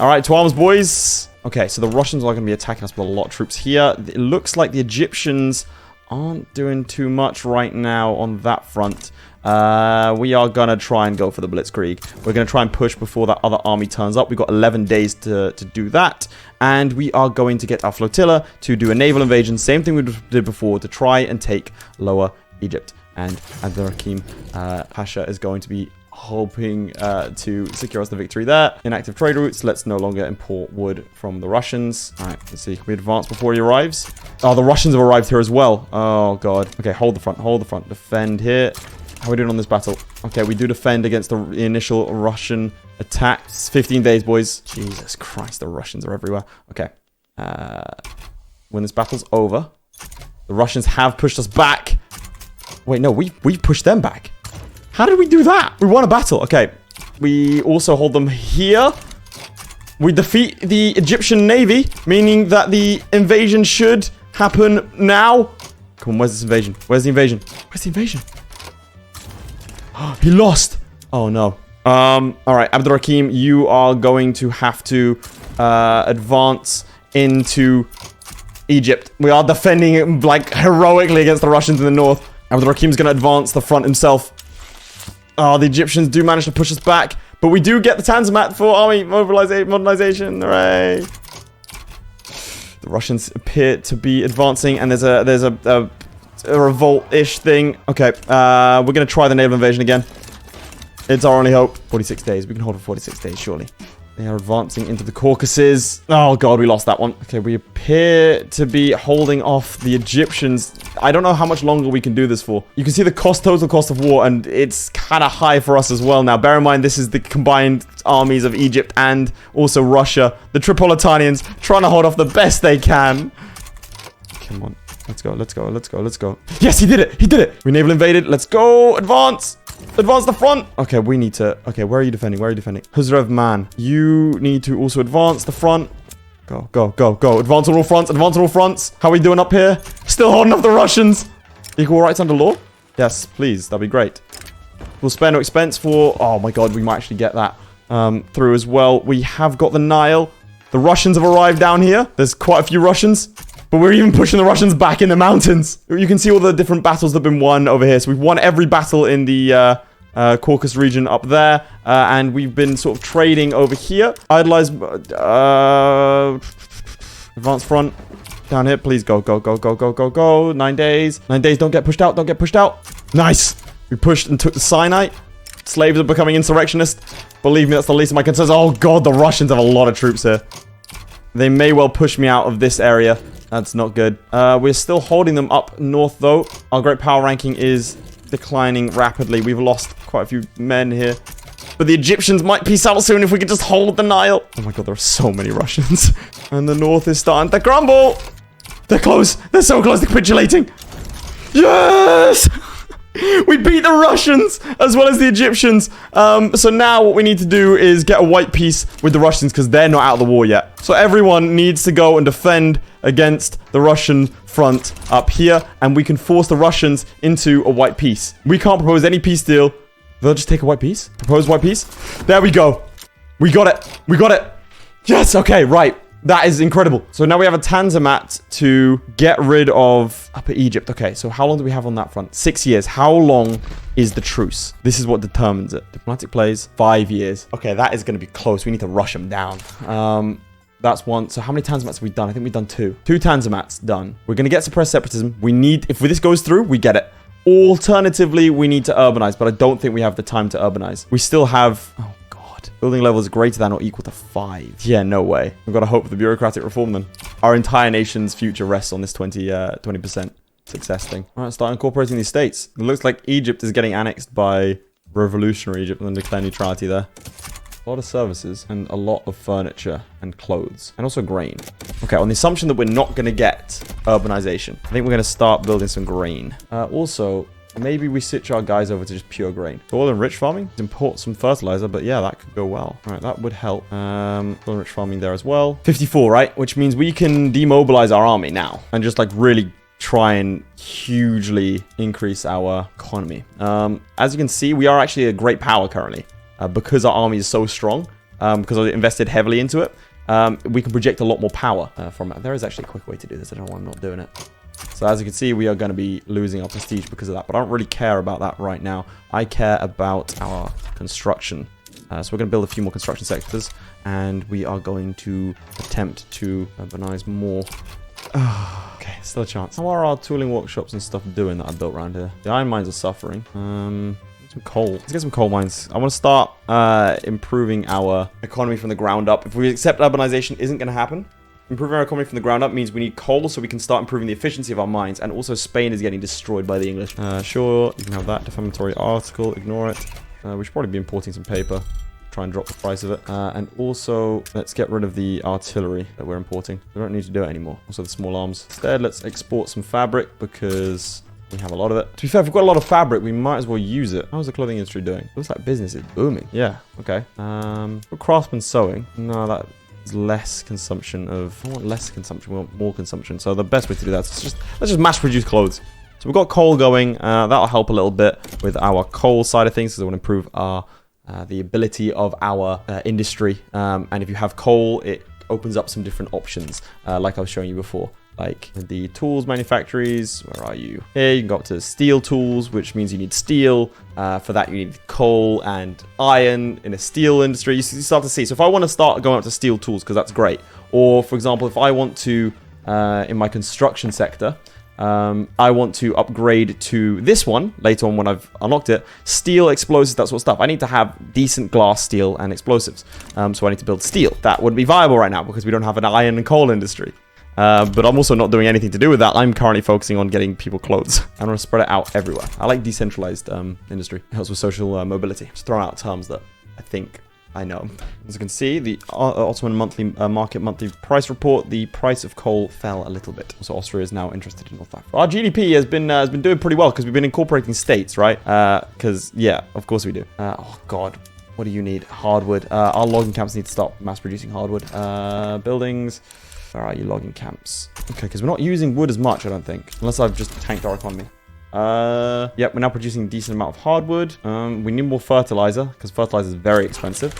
[SPEAKER 1] All right, to arms, boys. Okay, so the Russians are going to be attacking us with a lot of troops here. It looks like the Egyptians aren't doing too much right now on that front. We are going to try and go for the blitzkrieg. We're going to try and push before that other army turns up. We've got 11 days to do that. And we are going to get our flotilla to do a naval invasion. Same thing we did before to try and take Lower Egypt. And Abdurrahim Pasha is going to be hoping to secure us the victory there. Inactive trade routes. Let's no longer import wood from the Russians. All right, let's see. Can we advance before he arrives? Oh, the Russians have arrived here as well. Oh, God. Okay, hold the front. Hold the front. Defend here. How are we doing on this battle? Okay, we do defend against the initial Russian attack. It's 15 days, boys. Jesus Christ, the Russians are everywhere. Okay. When this battle's over, the Russians have pushed us back. Wait, no, we pushed them back. How did we do that? We won a battle. Okay. We also hold them here. We defeat the Egyptian Navy, meaning that the invasion should happen now. Come on, where's this invasion? Where's the invasion? Where's the invasion? He lost. Oh, no. All right, Abdurrahim, you are going to have to advance into Egypt. We are defending, like, heroically against the Russians in the north. Abdurrahim's going to advance the front himself. Oh, the Egyptians do manage to push us back. But we do get the Tanzimat for army modernization. Hooray. The Russians appear to be advancing, and there's a revolt-ish thing. Okay, we're going to try the naval invasion again. It's our only hope. 46 days. We can hold for 46 days, surely. They are advancing into the Caucasus. Oh, God, we lost that one. Okay, we appear to be holding off the Egyptians. I don't know how much longer we can do this for. You can see the total cost of war, and it's kind of high for us as well now. Bear in mind, this is the combined armies of Egypt and also Russia. The Tripolitanians trying to hold off the best they can. Come on. Let's go, let's go, let's go, let's go. Yes, he did it. He did it. We naval invaded. Let's go. Advance. Advance the front. Okay, we need to... Okay, where are you defending? Where are you defending? Huzrev man. You need to also advance the front. Go, go, go, go. Advance on all fronts. Advance on all fronts. How are we doing up here? Still holding off the Russians. Equal rights under law? Yes, please. That'd be great. We'll spare no expense for... Oh my god, we might actually get that through as well. We have got the Nile. The Russians have arrived down here. There's quite a few Russians. But we're even pushing the Russians back in the mountains. You can see all the different battles that have been won over here. So we've won every battle in the Caucasus region up there. And we've been sort of trading over here. Idolize... advance front. Down here. Please go, go, go, go, go, go, go. 9 days. 9 days. Don't get pushed out. Don't get pushed out. Nice. We pushed and took the Sinai. Slaves are becoming insurrectionists. Believe me, that's the least of my concerns. Oh god, the Russians have a lot of troops here. They may well push me out of this area. That's not good. We're still holding them up north, though. Our great power ranking is declining rapidly. We've lost quite a few men here. But the Egyptians might peace out soon if we could just hold the Nile. Oh my god, there are so many Russians. And the north is starting to crumble. They're close. They're so close to capitulating. Yes! We beat the Russians as well as the Egyptians. So now what we need to do is get a white peace with the Russians because they're not out of the war yet. So everyone needs to go and defend against the Russian front up here. And we can force the Russians into a white peace. We can't propose any peace deal. They'll just take a white peace. Propose white peace. There we go. We got it. We got it. Yes. Okay. Right. That is incredible. So now we have a Tanzimat to get rid of Upper Egypt. Okay, so how long do we have on that front? 6 years. How long is the truce? This is what determines it. Diplomatic plays, 5 years. Okay, that is going to be close. We need to rush them down. That's one. So how many Tanzimats have we done? I think we've done 2. 2 Tanzimats done. We're going to get suppressed separatism. We need, if this goes through, we get it. Alternatively, we need to urbanize, but I don't think we have the time to urbanize. We still have... Oh, building level is greater than or equal to 5. Yeah, no way. We've got to hope for the bureaucratic reform then. Our entire nation's future rests on this 20% success thing. All right, start incorporating these states. It looks like Egypt is getting annexed by revolutionary Egypt and then declare neutrality there. A lot of services and a lot of furniture and clothes and also grain. Okay, on the assumption that we're not going to get urbanization, I think we're going to start building some grain. Also... Maybe we switch our guys over to just pure grain. Oil and rich farming. Import some fertilizer, but yeah, that could go well. All right, that would help. Oil and rich farming there as well. 54, right? Which means we can demobilize our army now and just like really try and hugely increase our economy. As you can see, we are actually a great power currently because our army is so strong. Because I invested heavily into it. We can project a lot more power from it. There is actually a quick way to do this. I don't know why I'm not doing it. So as you can see, we are going to be losing our prestige because of that. But I don't really care about that right now. I care about our construction. So we're going to build a few more construction sectors. And we are going to attempt to urbanize more. Okay, still a chance. How are our tooling workshops and stuff doing that I built around here? The iron mines are suffering. Some coal. Let's get some coal mines. I want to start improving our economy from the ground up. If we accept urbanization isn't going to happen. Improving our economy from the ground up means we need coal so we can start improving the efficiency of our mines. And also Spain is getting destroyed by the English. Sure, you can have that defamatory article. Ignore it. We should probably be importing some paper. Try and drop the price of it. And also, let's get rid of the artillery that we're importing. We don't need to do it anymore. Also the small arms. Instead, let's export some fabric because we have a lot of it. To be fair, if we've got a lot of fabric, we might as well use it. How's the clothing industry doing? Looks like business is booming. Yeah, okay. For craftsman sewing. No, that... less consumption of... I want less consumption. We want more consumption. So the best way to do that is let's just mass produce clothes. So we've got coal going. That'll help a little bit with our coal side of things. So we want to improve our the ability of our industry. And if you have coal, it opens up some different options, like I was showing you before. Like the tools manufactories, where are you? Here, you can go up to steel tools, which means you need steel. For that, you need coal and iron in a steel industry. You start to see. So if I want to start going up to steel tools, because that's great. Or, for example, if I want to, in my construction sector, I want to upgrade to this one later on when I've unlocked it. Steel, explosives, that sort of stuff. I need to have decent glass, steel, and explosives. So I need to build steel. That wouldn't be viable right now because we don't have an iron and coal industry. But I'm also not doing anything to do with that. I'm currently focusing on getting people clothes. I want to spread it out everywhere. I like decentralized industry. It helps with social mobility. Just throwing out terms that I think I know. As you can see, the Ottoman market monthly price report, the price of coal fell a little bit. So Austria is now interested in North Africa. Our GDP has been doing pretty well because we've been incorporating states, right? Because, yeah, of course we do. Oh, God. What do you need? Hardwood. Our logging camps need to stop mass producing hardwood. Buildings. Where are you, logging camps? Okay, because we're not using wood as much, I don't think. Unless I've just tanked our economy. Yep, we're now producing a decent amount of hardwood. We need more fertilizer, because fertilizer is very expensive.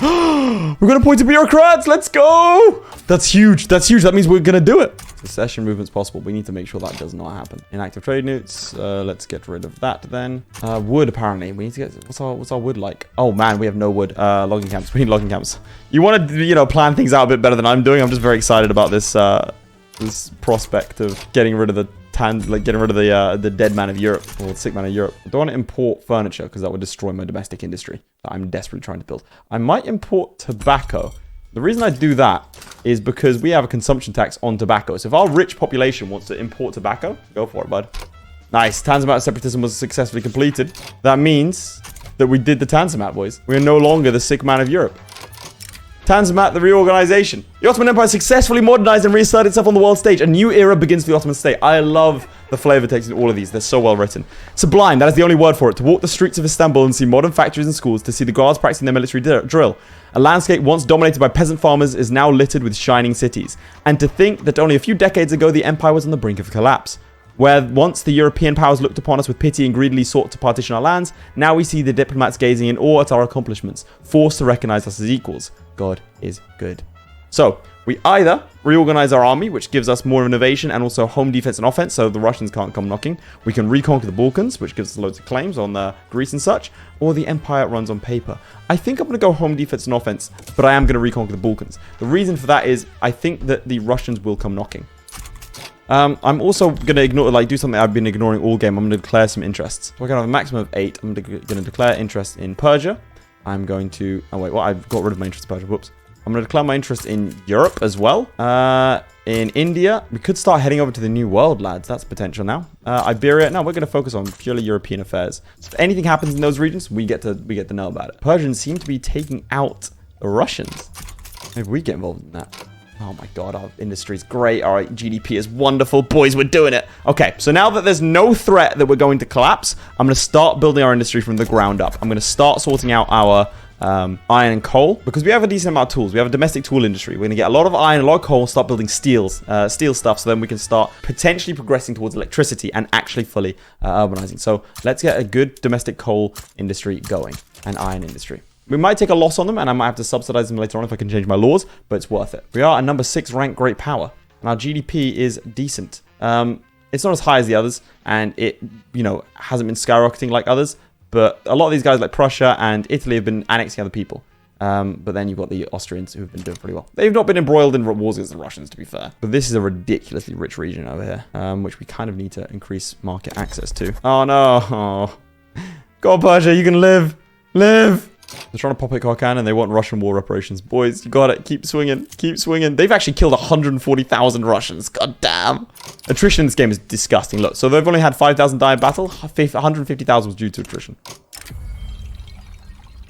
[SPEAKER 1] We're going to point to bureaucrats! Let's go! That's huge. That's huge. That means we're going to do it. Secession movement's possible. We need to make sure that does not happen. Inactive trade newts. Let's get rid of that then. Wood, apparently. We need to get... What's our wood like? Oh, man, we have no wood. Logging camps. We need logging camps. You want to, you know, plan things out a bit better than I'm doing. I'm just very excited about this, this prospect of getting rid of the the dead man of Europe, or the sick man of Europe. I don't want to import furniture because that would destroy my domestic industry that I'm desperately trying to build. I might import tobacco. The reason I do that is because we have a consumption tax on tobacco. So if our rich population wants to import tobacco, go for it, bud. Nice. Tanzimat separatism was successfully completed. That means that we did the Tanzimat, boys. We are no longer the sick man of Europe. Tanzimat, the reorganization. The Ottoman Empire successfully modernized and reasserted itself on the world stage. A new era begins for the Ottoman state. I love the flavor takes in all of these. They're so well written. Sublime, that is the only word for it. To walk the streets of Istanbul and see modern factories and schools, to see the guards practicing their military drill. A landscape once dominated by peasant farmers is now littered with shining cities. And to think that only a few decades ago the empire was on the brink of collapse. Where once the European powers looked upon us with pity and greedily sought to partition our lands, now we see the diplomats gazing in awe at our accomplishments, forced to recognize us as equals. God is good. So, we either reorganize our army, which gives us more innovation and also home defense and offense, so the Russians can't come knocking. We can reconquer the Balkans, which gives us loads of claims on Greece and such, or the empire runs on paper. I think I'm going to go home defense and offense, but I am going to reconquer the Balkans. The reason for that is I think that the Russians will come knocking. I'm also going to do something I've been ignoring all game. I'm going to declare some interests. We're going to have a maximum of 8. I'm going to declare interest in Persia. I'm going to... Oh, wait. Well, I've got rid of my interest in Persia. Whoops. I'm going to declare my interest in Europe as well. In India. We could start heading over to the New World, lads. That's potential now. Iberia. No, we're going to focus on purely European affairs. So if anything happens in those regions, we get to know about it. Persians seem to be taking out the Russians. Maybe we get involved in that. Oh my god, our industry's great. All right, GDP is wonderful. Boys, we're doing it. Okay, so now that there's no threat that we're going to collapse, I'm going to start building our industry from the ground up. I'm going to start sorting out our iron and coal, because we have a decent amount of tools. We have a domestic tool industry. We're going to get a lot of iron, a lot of coal, start building steel stuff, so then we can start potentially progressing towards electricity and actually fully urbanizing. So let's get a good domestic coal industry going, and iron industry. We might take a loss on them, and I might have to subsidize them later on if I can change my laws, but it's worth it. We are a number 6 ranked great power, and our GDP is decent. It's not as high as the others, and it, you know, hasn't been skyrocketing like others, but a lot of these guys like Prussia and Italy have been annexing other people. But then you've got the Austrians who've been doing pretty well. They've not been embroiled in wars against the Russians, to be fair. But this is a ridiculously rich region over here, which we kind of need to increase market access to. Oh, no. Oh. Go on, Persia. You can live. Live. They're trying to pop it Kargon, and they want Russian war reparations. Boys, you got it. Keep swinging. Keep swinging. They've actually killed 140,000 Russians. God damn. Attrition in this game is disgusting. Look, so they've only had 5,000 die in battle. 150,000 was due to attrition.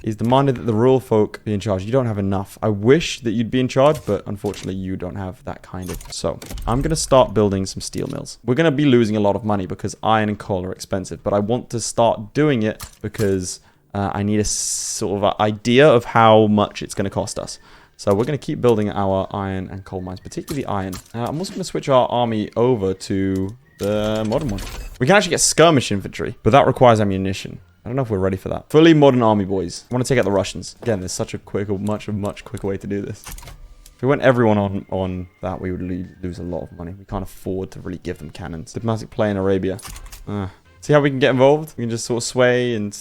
[SPEAKER 1] He's demanded that the rural folk be in charge. You don't have enough. I wish that you'd be in charge, but unfortunately you don't have that kind of... So, I'm going to start building some steel mills. We're going to be losing a lot of money because iron and coal are expensive, but I want to start doing it because... I need a sort of idea of how much it's going to cost us. So we're going to keep building our iron and coal mines, particularly iron. I'm also going to switch our army over to the modern one. We can actually get skirmish infantry, but that requires ammunition. I don't know if we're ready for that. Fully modern army, boys. I want to take out the Russians. Again, there's such a much quicker way to do this. If we went everyone on that, we would lose a lot of money. We can't afford to really give them cannons. Diplomatic play in Arabia. See how we can get involved? We can just sort of sway and...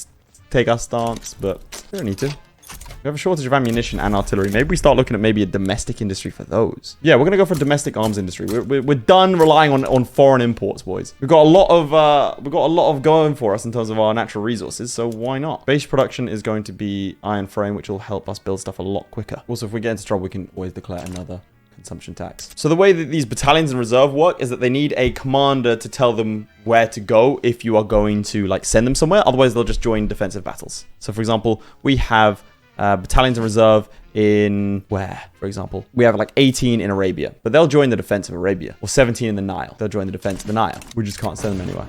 [SPEAKER 1] take our stance, but we don't need to. We have a shortage of ammunition and artillery. Maybe we start looking at maybe a domestic industry for those. Yeah, we're gonna go for a domestic arms industry. We're done relying on foreign imports, boys. We've got a lot of going for us in terms of our natural resources, so why not? Base production is going to be iron frame, which will help us build stuff a lot quicker. Also, if we get into trouble, we can always declare another consumption tax. So the way that these battalions in reserve work is that they need a commander to tell them where to go if you are going to like send them somewhere. Otherwise, they'll just join defensive battles. So for example, we have battalions in reserve in where, for example? We have like 18 in Arabia, but they'll join the defense of Arabia. Or 17 in the Nile. They'll join the defense of the Nile. We just can't send them anywhere.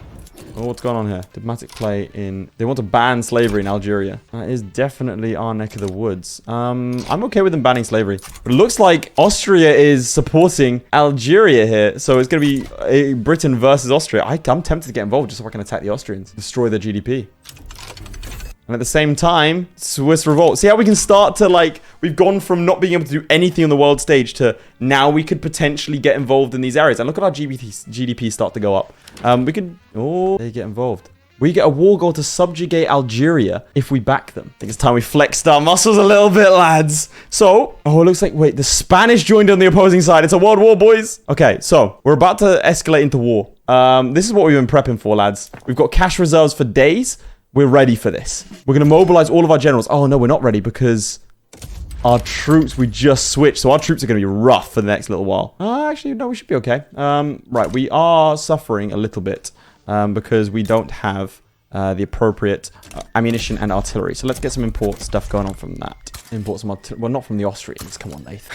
[SPEAKER 1] Oh, what's going on here? Diplomatic play in... They want to ban slavery in Algeria. That is definitely our neck of the woods. I'm okay with them banning slavery. But it looks like Austria is supporting Algeria here. So it's going to be Britain versus Austria. I'm tempted to get involved just so I can attack the Austrians. Destroy their GDP. And at the same time, Swiss revolt. See how we can start to, like, we've gone from not being able to do anything on the world stage to now we could potentially get involved in these areas. And look at our GDP start to go up. We could, oh, they get involved. We get a war goal to subjugate Algeria if we back them. I think it's time we flexed our muscles a little bit, lads. So, oh, it looks like, wait, the Spanish joined on the opposing side. It's a world war, boys. Okay, so we're about to escalate into war. This is what we've been prepping for, lads. We've got cash reserves for days. We're ready for this. We're going to mobilize all of our generals. Oh, no, we're not ready because our troops, we just switched. So our troops are going to be rough for the next little while. Actually, no, we should be okay. Right, we are suffering a little bit because we don't have the appropriate ammunition and artillery. So let's get some import stuff going on from that. Import some artillery. Well, not from the Austrians. Come on, Laith.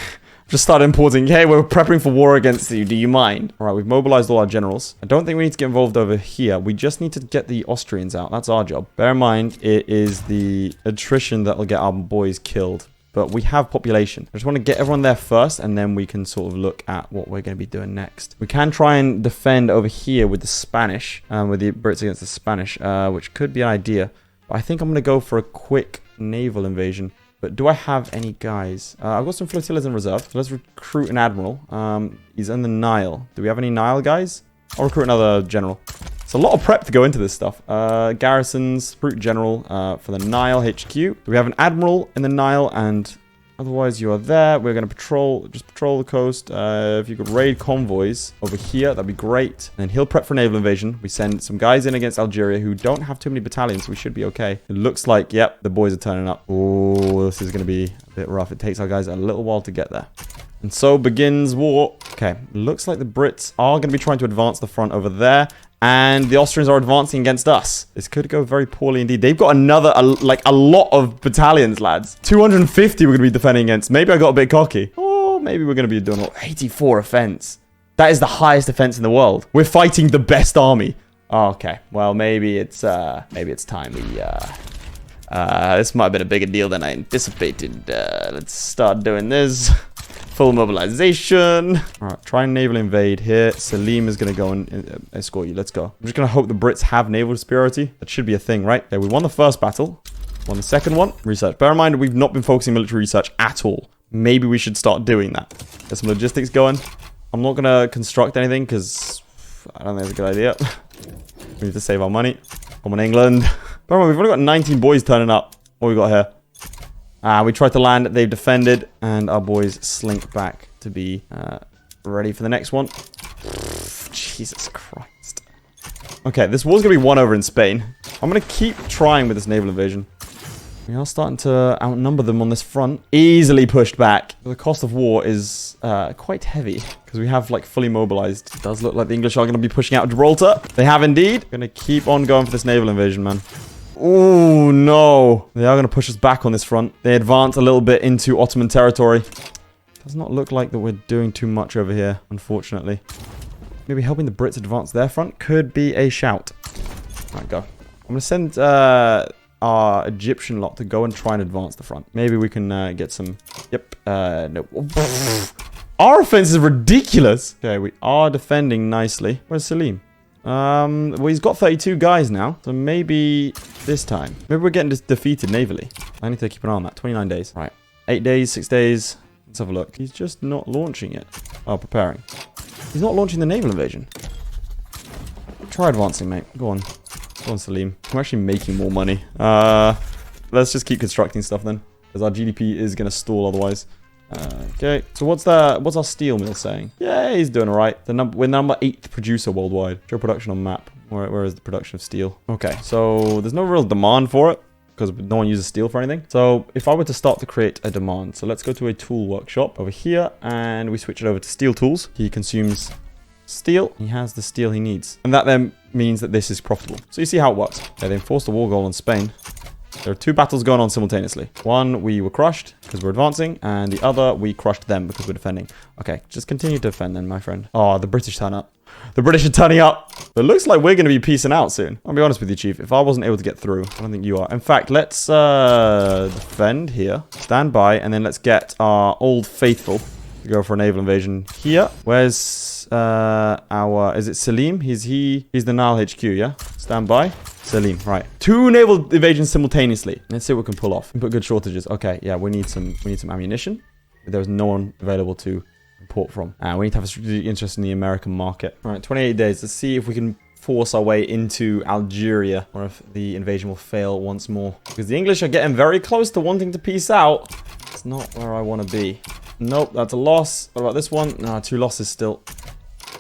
[SPEAKER 1] Just started importing. Hey, we're prepping for war against you. Do you mind? All right, we've mobilized all our generals. I don't think we need to get involved over here. We just need to get the Austrians out. That's our job. Bear in mind, it is the attrition that will get our boys killed. But we have population. I just want to get everyone there first, and then we can sort of look at what we're going to be doing next. We can try and defend over here with the Spanish, with the Brits against the Spanish, which could be an idea. But I think I'm going to go for a quick naval invasion. But do I have any guys? I've got some flotillas in reserve. So let's recruit an admiral. He's in the Nile. Do we have any Nile guys? I'll recruit another general. It's a lot of prep to go into this stuff. Garrisons, recruit general for the Nile HQ. Do we have an admiral in the Nile? And otherwise you are there. We're going to patrol the coast. If you could raid convoys over here, that'd be great. And he'll prep for naval invasion. We send some guys in against Algeria who don't have too many battalions, so we should be okay. It looks like, yep, the boys are turning up. Oh, this is going to be a bit rough. It takes our guys a little while to get there. And so begins war. Okay, looks like the Brits are going to be trying to advance the front over there. And the Austrians are advancing against us. This could go very poorly indeed. They've got like a lot of battalions, lads. 250 we're going to be defending against. Maybe I got a bit cocky. Oh, maybe we're going to be doing 84 offense. That is the highest defense in the world. We're fighting the best army. Oh, okay. Well, maybe it's time we... this might have been a bigger deal than I anticipated. Let's start doing this. Full mobilization. All right, try and naval invade here. Selim is going to go and escort you. Let's go. I'm just going to hope the Brits have naval superiority. That should be a thing, right? Okay, we won the first battle. Won the second one. Research. Bear in mind, we've not been focusing military research at all. Maybe we should start doing that. Get some logistics going. I'm not going to construct anything because I don't think it's a good idea. We need to save our money. Come on, England. Bear in mind, we've only got 19 boys turning up. What we got here? We tried to land, they've defended, and our boys slink back to be ready for the next one. Jesus Christ. Okay, this war's going to be won over in Spain. I'm going to keep trying with this naval invasion. We are starting to outnumber them on this front. Easily pushed back. The cost of war is quite heavy because we have like fully mobilized. It does look like the English are going to be pushing out Gibraltar. They have indeed. Going to keep on going for this naval invasion, man. Oh, no. They are going to push us back on this front. They advance a little bit into Ottoman territory. Does not look like that we're doing too much over here, unfortunately. Maybe helping the Brits advance their front could be a shout. All right, go. I'm going to send our Egyptian lot to go and try and advance the front. Maybe we can get some... Yep. No. Our offense is ridiculous. Okay, we are defending nicely. Where's Selim? Well, he's got 32 guys now, so maybe this time. Maybe we're getting defeated navally. I need to keep an eye on that. 29 days. Right. 8 days, 6 days. Let's have a look. He's just not launching it. Oh, preparing. He's not launching the naval invasion. Try advancing, mate. Go on. Go on, Selim. I'm actually making more money. Let's just keep constructing stuff then, because our GDP is going to stall otherwise. Okay, so what's our steel mill saying? Yeah, he's doing all right. We're number 8th producer worldwide. Show production on map. Where is the production of steel? Okay, so there's no real demand for it because no one uses steel for anything. So if I were to start to create a demand, so let's go to a tool workshop over here and we switch it over to steel tools. He consumes steel. He has the steel he needs. And that then means that this is profitable. So you see how it works. Okay, they enforced a war goal on Spain. There are two battles going on simultaneously. One, we were crushed because we're advancing, and the other, we crushed them because we're defending. Okay, just continue to defend then, my friend. Oh, the British turn up. The British are turning up. It looks like we're going to be peacing out soon. I'll be honest with you, Chief. If I wasn't able to get through, I don't think you are. In fact, let's defend here. Stand by, and then let's get our old faithful to go for a naval invasion here. Where's our... Is it Salim? He's the Nile HQ, yeah? Stand by. Salim, right. Two naval invasions simultaneously. Let's see what we can pull off. We put good shortages. Okay, yeah, we need some ammunition. There's no one available to import from. We need to have a strategic interest in the American market. All right, 28 days. Let's see if we can force our way into Algeria, or if the invasion will fail once more. Because the English are getting very close to wanting to peace out. It's not where I want to be. Nope, that's a loss. What about this one? No, 2 losses still.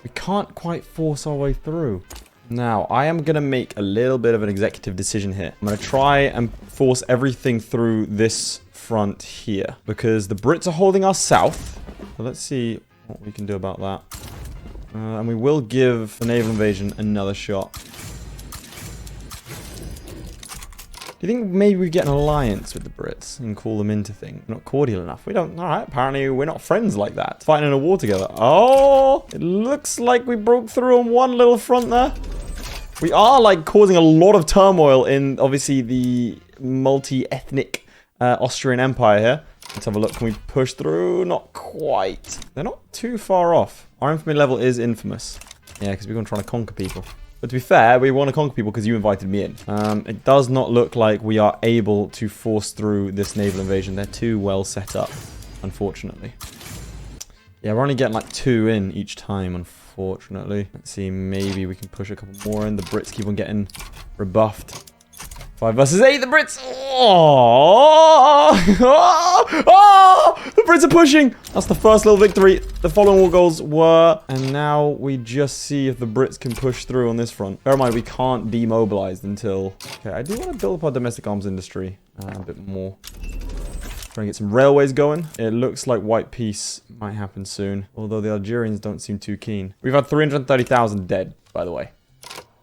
[SPEAKER 1] We can't quite force our way through. Now, I am going to make a little bit of an executive decision here. I'm going to try and force everything through this front here, because the Brits are holding us south. So let's see what we can do about that. And we will give the naval invasion another shot. Do you think maybe we get an alliance with the Brits and call them into things? We're not cordial enough. We don't... Alright, apparently we're not friends like that. Fighting in a war together. Oh! It looks like we broke through on one little front there. We are, like, causing a lot of turmoil in, obviously, the multi-ethnic Austrian Empire here. Let's have a look. Can we push through? Not quite. They're not too far off. Our infamy level is infamous. Yeah, because we're going to try to conquer people. But to be fair, we want to conquer people because you invited me in. It does not look like we are able to force through this naval invasion. They're too well set up, unfortunately. Yeah, we're only getting like 2 in each time, unfortunately. Let's see, maybe we can push a couple more in. The Brits keep on getting rebuffed. 5 versus 8, the Brits. Oh! Oh! Oh! The Brits are pushing. That's the first little victory. The following war goals were, and now we just see if the Brits can push through on this front. Bear in mind, we can't demobilize until... Okay, I do want to build up our domestic arms industry a bit more. Trying to get some railways going. It looks like white peace might happen soon, although the Algerians don't seem too keen. We've had 330,000 dead, by the way.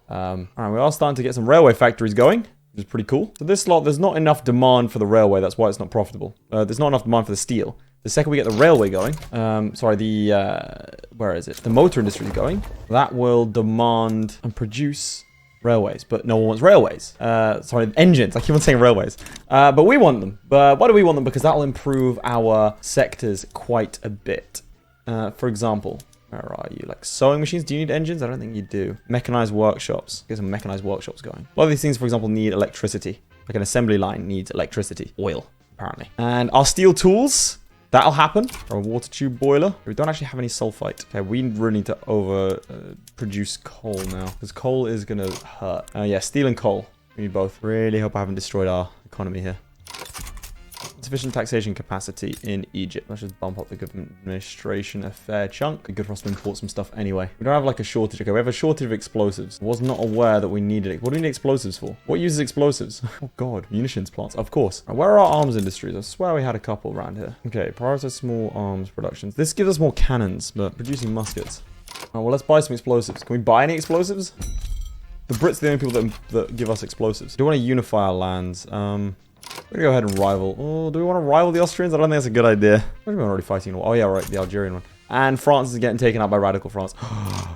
[SPEAKER 1] All right, we are starting to get some railway factories going, which is pretty cool. So this slot, there's not enough demand for the railway. That's why it's not profitable. There's not enough demand for the steel. The second we get the railway going, where is it? The motor industry is going. That will demand and produce railways, but no one wants railways. Engines. I keep on saying railways. But we want them. But why do we want them? Because that will improve our sectors quite a bit. For example, where are you? Like sewing machines? Do you need engines? I don't think you do. Mechanized workshops. Get some mechanized workshops going. A lot of these things, for example, need electricity. Like an assembly line needs electricity. Oil, apparently. And our steel tools, that'll happen. Or a water tube boiler. We don't actually have any sulfite. Okay, we really need to produce coal now. Because coal is going to hurt. Yeah, steel and coal. We need both. Really hope I haven't destroyed our economy here. Insufficient taxation capacity in Egypt. Let's just bump up the government administration a fair chunk. Be good for us to import some stuff anyway. We don't have like a shortage. Okay, we have a shortage of explosives. I was not aware that we needed it. What do we need explosives for? What uses explosives? Oh god, munitions plants, of course. Right, where are our arms industries? I swear we had a couple around here. Okay, prioritize small arms productions. This gives us more cannons, but producing muskets. Oh, well, let's buy some explosives. Can we buy any explosives? The Brits are the only people that give us explosives. Do we want to unify our lands? We're gonna go ahead and rival. Oh, do we want to rival the Austrians? I don't think that's a good idea. We're already fighting. Oh yeah, right, the Algerian one. And France is getting taken out by radical France.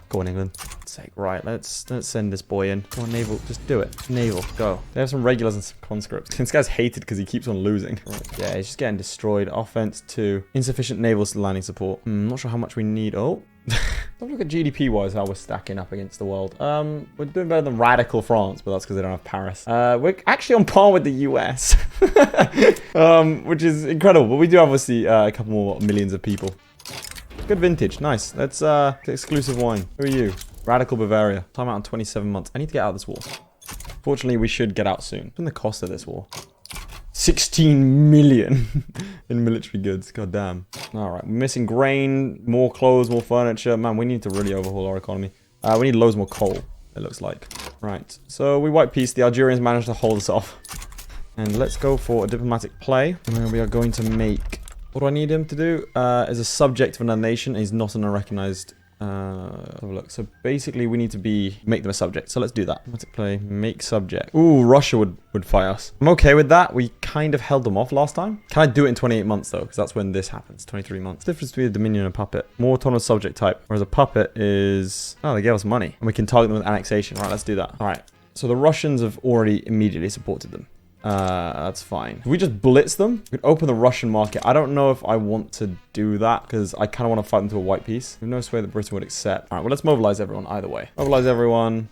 [SPEAKER 1] Go on, England. Let's say, right, let's send this boy in. Come on, naval, just do it. Naval, go. They have some regulars and some conscripts. This guy's hated because he keeps on losing. Right. Yeah, he's just getting destroyed. Offense 2. Insufficient naval landing support. Not sure how much we need. Oh. Don't look at GDP-wise how we're stacking up against the world. We're doing better than radical France, but that's because they don't have Paris. We're actually on par with the US, which is incredible. But we do obviously a couple more millions of people. Good vintage, nice. Let's get exclusive wine. Who are you? Radical Bavaria. Time out in 27 months. I need to get out of this war. Fortunately, we should get out soon. What's been the cost of this war? 16 million in military goods. God damn. All right, we're missing grain, more clothes, more furniture. Man, we need to really overhaul our economy. We need loads more coal, it looks like. Right, so we white peace. The Algerians managed to hold us off. And let's go for a diplomatic play. And we are going to make... What do I need him to do? As a subject of another nation, he's not an unrecognized Have a look. So basically we need to make them a subject. So let's do that. Let's play make subject. Ooh, Russia would fight us. I'm okay with that. We kind of held them off last time. Can I do it in 28 months though? Because that's when this happens. 23 months. Difference between a dominion and a puppet. More autonomous subject type. Whereas a puppet is... Oh, they gave us money. And we can target them with annexation. Right, let's do that. All right. So the Russians have already immediately supported them. That's fine. If we just blitz them, we could open the Russian market. I don't know if I want to do that because I kind of want to fight them to a white piece. There's no way that Britain would accept. All right, well, let's mobilize everyone either way. Mobilize everyone.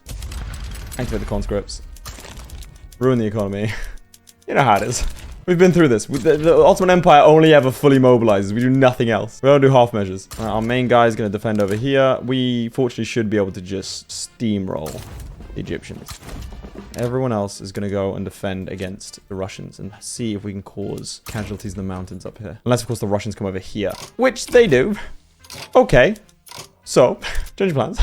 [SPEAKER 1] Activate the conscripts. Ruin the economy. You know how it is. We've been through this. The Ottoman Empire only ever fully mobilizes. We do nothing else. We don't do half measures. All right, our main guy is going to defend over here. We fortunately should be able to just steamroll the Egyptians. Everyone else is going to go and defend against the Russians and see if we can cause casualties in the mountains up here. Unless, of course, the Russians come over here, which they do. Okay. So, change plans.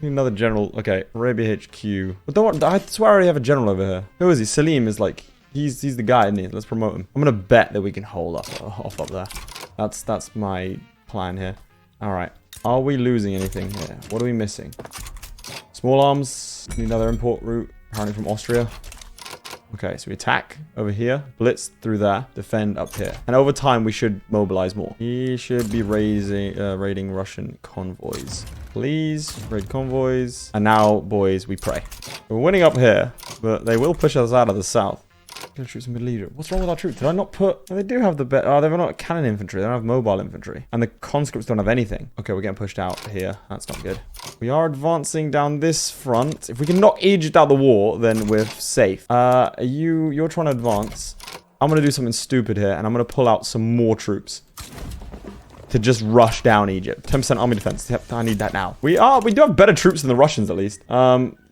[SPEAKER 1] Need another general. Okay, Arabia HQ. But don't. I swear I already have a general over here. Who is he? Salim is like... He's the guy, isn't he? Let's promote him. I'm going to bet that we can hold off up there. That's my plan here. All right. Are we losing anything here? What are we missing? Small arms. Need another import route. Apparently from Austria. Okay, so we attack over here, blitz through there, defend up here. And over time, we should mobilize more. We should be raiding Russian convoys. Please, raid convoys. And now, boys, we pray. We're winning up here, but they will push us out of the south. Troops in Middle Egypt. What's wrong with our troops? Did I not put... Oh, they do have the best... Oh, they've not cannon infantry. They don't have mobile infantry. And the conscripts don't have anything. Okay, we're getting pushed out here. That's not good. We are advancing down this front. If we can knock Egypt out of the war, then we're safe. You're trying to advance. I'm going to do something stupid here, and I'm going to pull out some more troops to just rush down Egypt. 10% army defense. Yep, I need that now. We do have better troops than the Russians, at least.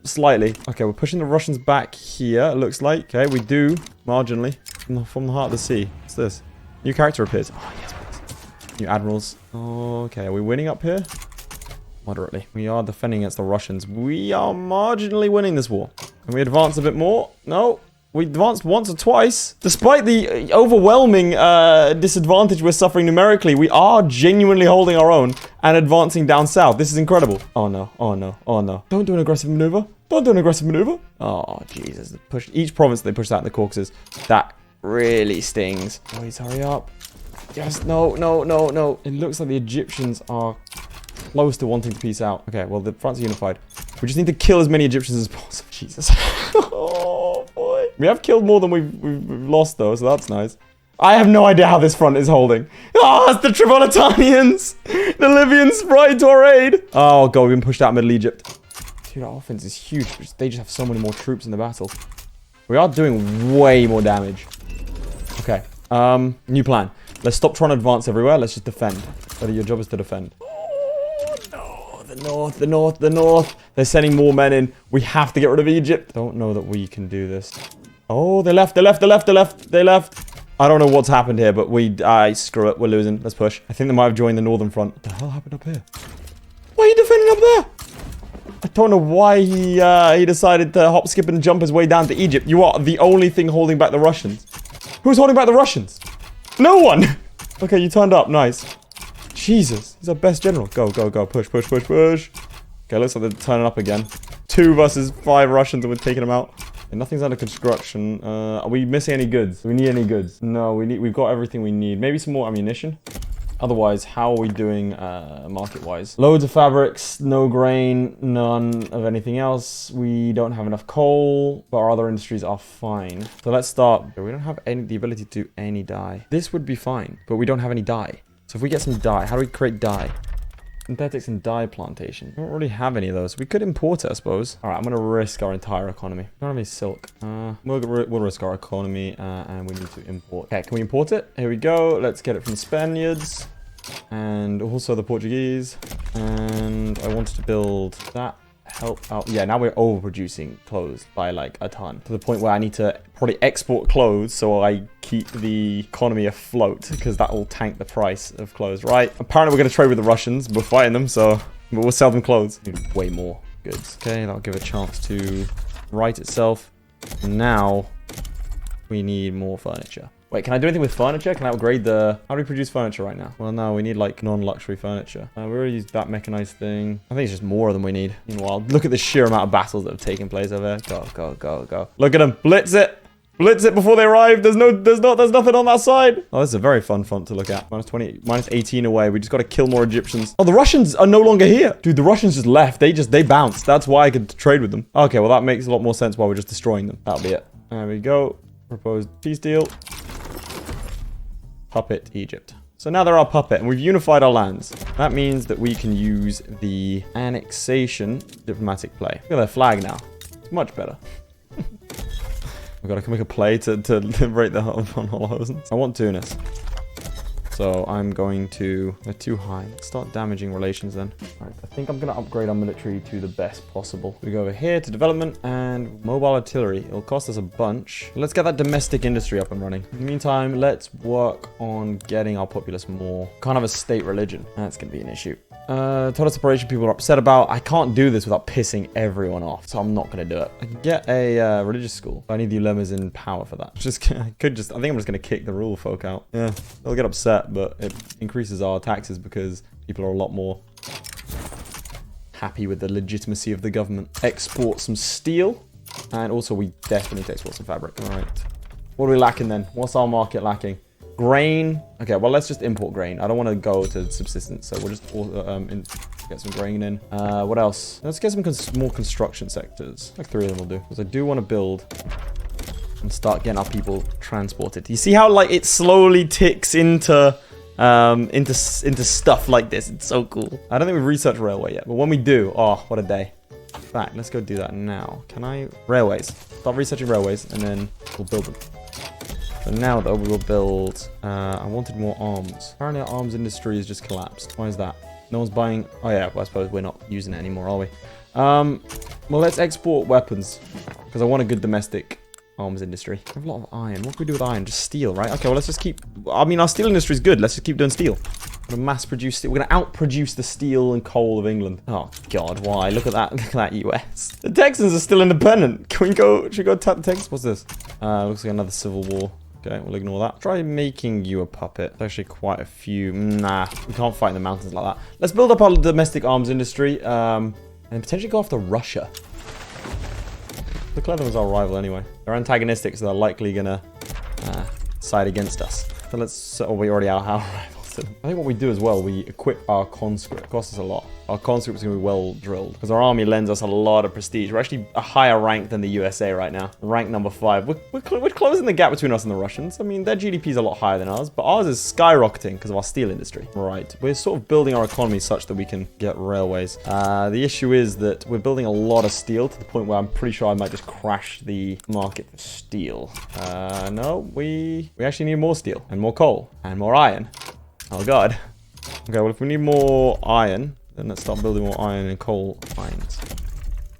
[SPEAKER 1] Slightly. Okay, we're pushing the Russians back here, it looks like. Okay, we do, marginally. From the heart of the sea. What's this? New character appears. Oh, yes, please. New admirals. Okay, are we winning up here? Moderately. We are defending against the Russians. We are marginally winning this war. Can we advance a bit more? No. We advanced once or twice. Despite the overwhelming disadvantage we're suffering numerically, we are genuinely holding our own and advancing down south. This is incredible. Oh, no. Oh, no. Oh, no. Don't do an aggressive maneuver. Don't do an aggressive maneuver. Oh, Jesus. Each province they push out in the Caucasus. That really stings. Boys, hurry up. Yes. No, no, no, no. It looks like the Egyptians are close to wanting to peace out. Okay, well, the fronts are unified. We just need to kill as many Egyptians as possible. Jesus. Oh, boy. We have killed more than we've lost, though, so that's nice. I have no idea how this front is holding. Oh, it's the Tripolitanians. The Libyans right to our aid. Oh, God, we've been pushed out of Middle Egypt. Dude, our offense is huge. They just have so many more troops in the battle. We are doing way more damage. Okay. New plan. Let's stop trying to advance everywhere. Let's just defend. Your job is to defend. Oh, no. The north, the north, the north. They're sending more men in. We have to get rid of Egypt. Don't know that we can do this. Oh, they left, they left, they left, they left, they left. I don't know what's happened here, but screw it. We're losing. Let's push. I think they might have joined the northern front. What the hell happened up here? Why are you defending up there? I don't know why he decided to hop, skip, and jump his way down to Egypt. You are the only thing holding back the Russians. Who's holding back the Russians? No one! Okay, you turned up. Nice. Jesus. He's our best general. Go, go, go. Push, push, push, push. Okay, looks like they're turning up again. 2 versus 5 Russians and we're taking them out. And nothing's under construction. Are we missing any goods? Do we need any goods? No, we've got everything we need. Maybe some more ammunition. Otherwise, how are we doing market-wise? Loads of fabrics, no grain, none of anything else. We don't have enough coal, but our other industries are fine. So let's start. We don't have the ability to do any dye. This would be fine, but we don't have any dye. So if we get some dye, how do we create dye? Synthetics and dye plantation. We don't really have any of those. We could import it, I suppose. All right, I'm going to risk our entire economy. We don't have any silk. We'll risk our economy and we need to import. Okay, can we import it? Here we go. Let's get it from the Spaniards and also the Portuguese. And I wanted to build that. Help out. Yeah, now we're overproducing clothes by like a ton. To the point where I need to probably export clothes so I keep the economy afloat. Because that will tank the price of clothes, right? Apparently we're going to trade with the Russians. We're fighting them, so we'll sell them clothes. Need way more goods. Okay, that'll give a chance to write itself. And now we need more furniture. Wait, can I do anything with furniture? Can I upgrade the... How do we produce furniture right now? Well, no, we need, like, non-luxury furniture. We already used that mechanized thing. I think it's just more than we need. Meanwhile, look at the sheer amount of battles that have taken place over there. Go, go, go, go. Look at them. Blitz it. Blitz it before they arrive. There's nothing on that side. Oh, this is a very fun front to look at. Minus 20, minus 18 away. We just got to kill more Egyptians. Oh, the Russians are no longer here. Dude, the Russians just left. They bounced. That's why I could trade with them. Okay, well, that makes a lot more sense why we're just destroying them. That'll be it. There we go. Proposed peace deal. Puppet Egypt. So now they're our puppet, and we've unified our lands. That means that we can use the annexation diplomatic play. Look at their flag now. It's much better. We've got to make a play to liberate the von Holhosens. I want Tunis. So I'm going to... They're too high. Let's start damaging relations then. All right, I think I'm going to upgrade our military to the best possible. We go over here to development and mobile artillery. It'll cost us a bunch. Let's get that domestic industry up and running. In the meantime, let's work on getting our populace more. Can't have a state religion. That's going to be an issue. Total separation people are upset about. I can't do this without pissing everyone off, so I'm not going to do it. I can get a religious school. I need the ulemas in power for that. I think I'm just going to kick the rule folk out. Yeah, they'll get upset, but it increases our taxes because people are a lot more happy with the legitimacy of the government. Export some steel, and also we definitely need to export some fabric. All right. What are we lacking then? What's our market lacking? Grain. Okay, well, let's just import grain. I don't want to go to subsistence, so we'll just get some grain in. What else? Let's get some more construction sectors. Like 3 of them will do. Because I do want to build and start getting our people transported. You see how, like, it slowly ticks into stuff like this? It's so cool. I don't think we've researched railway yet, but when we do, oh, what a day. In fact, let's go do that now. Can I? Railways. Start researching railways, and then we'll build them. So now, though, we will build... I wanted more arms. Apparently, our arms industry has just collapsed. Why is that? No one's buying... Oh, yeah, well, I suppose we're not using it anymore, are we? Well, let's export weapons. Because I want a good domestic arms industry. I have a lot of iron. What can we do with iron? Just steel, right? Okay, well, let's just keep... I mean, our steel industry is good. Let's just keep doing steel. We're going to mass produce steel. We're going to outproduce the steel and coal of England. Oh, God, why? Look at that. Look at that, US. The Texans are still independent. Can we go... Should we go attack the Texans? What's this? Looks like another civil war. Okay, we'll ignore that. Try making you a puppet. There's actually quite a few. Nah, we can't fight in the mountains like that. Let's build up our domestic arms industry and potentially go after Russia. The clever was our rival anyway. They're antagonistic, so they're likely gonna side against us. So let's... Oh, we already are our rivals. I think what we do as well, we equip our conscript. It costs us a lot. Our conscript is going to be well drilled because our army lends us a lot of prestige. We're actually a higher rank than the USA right now. Rank number 5. We're closing the gap between us and the Russians. I mean, their GDP is a lot higher than ours, but ours is skyrocketing because of our steel industry. Right. We're sort of building our economy such that we can get railways. The issue is that we're building a lot of steel to the point where I'm pretty sure I might just crash the market for steel. No, we actually need more steel and more coal and more iron. Oh, God. Okay, well, if we need more iron, then let's start building more iron and coal mines.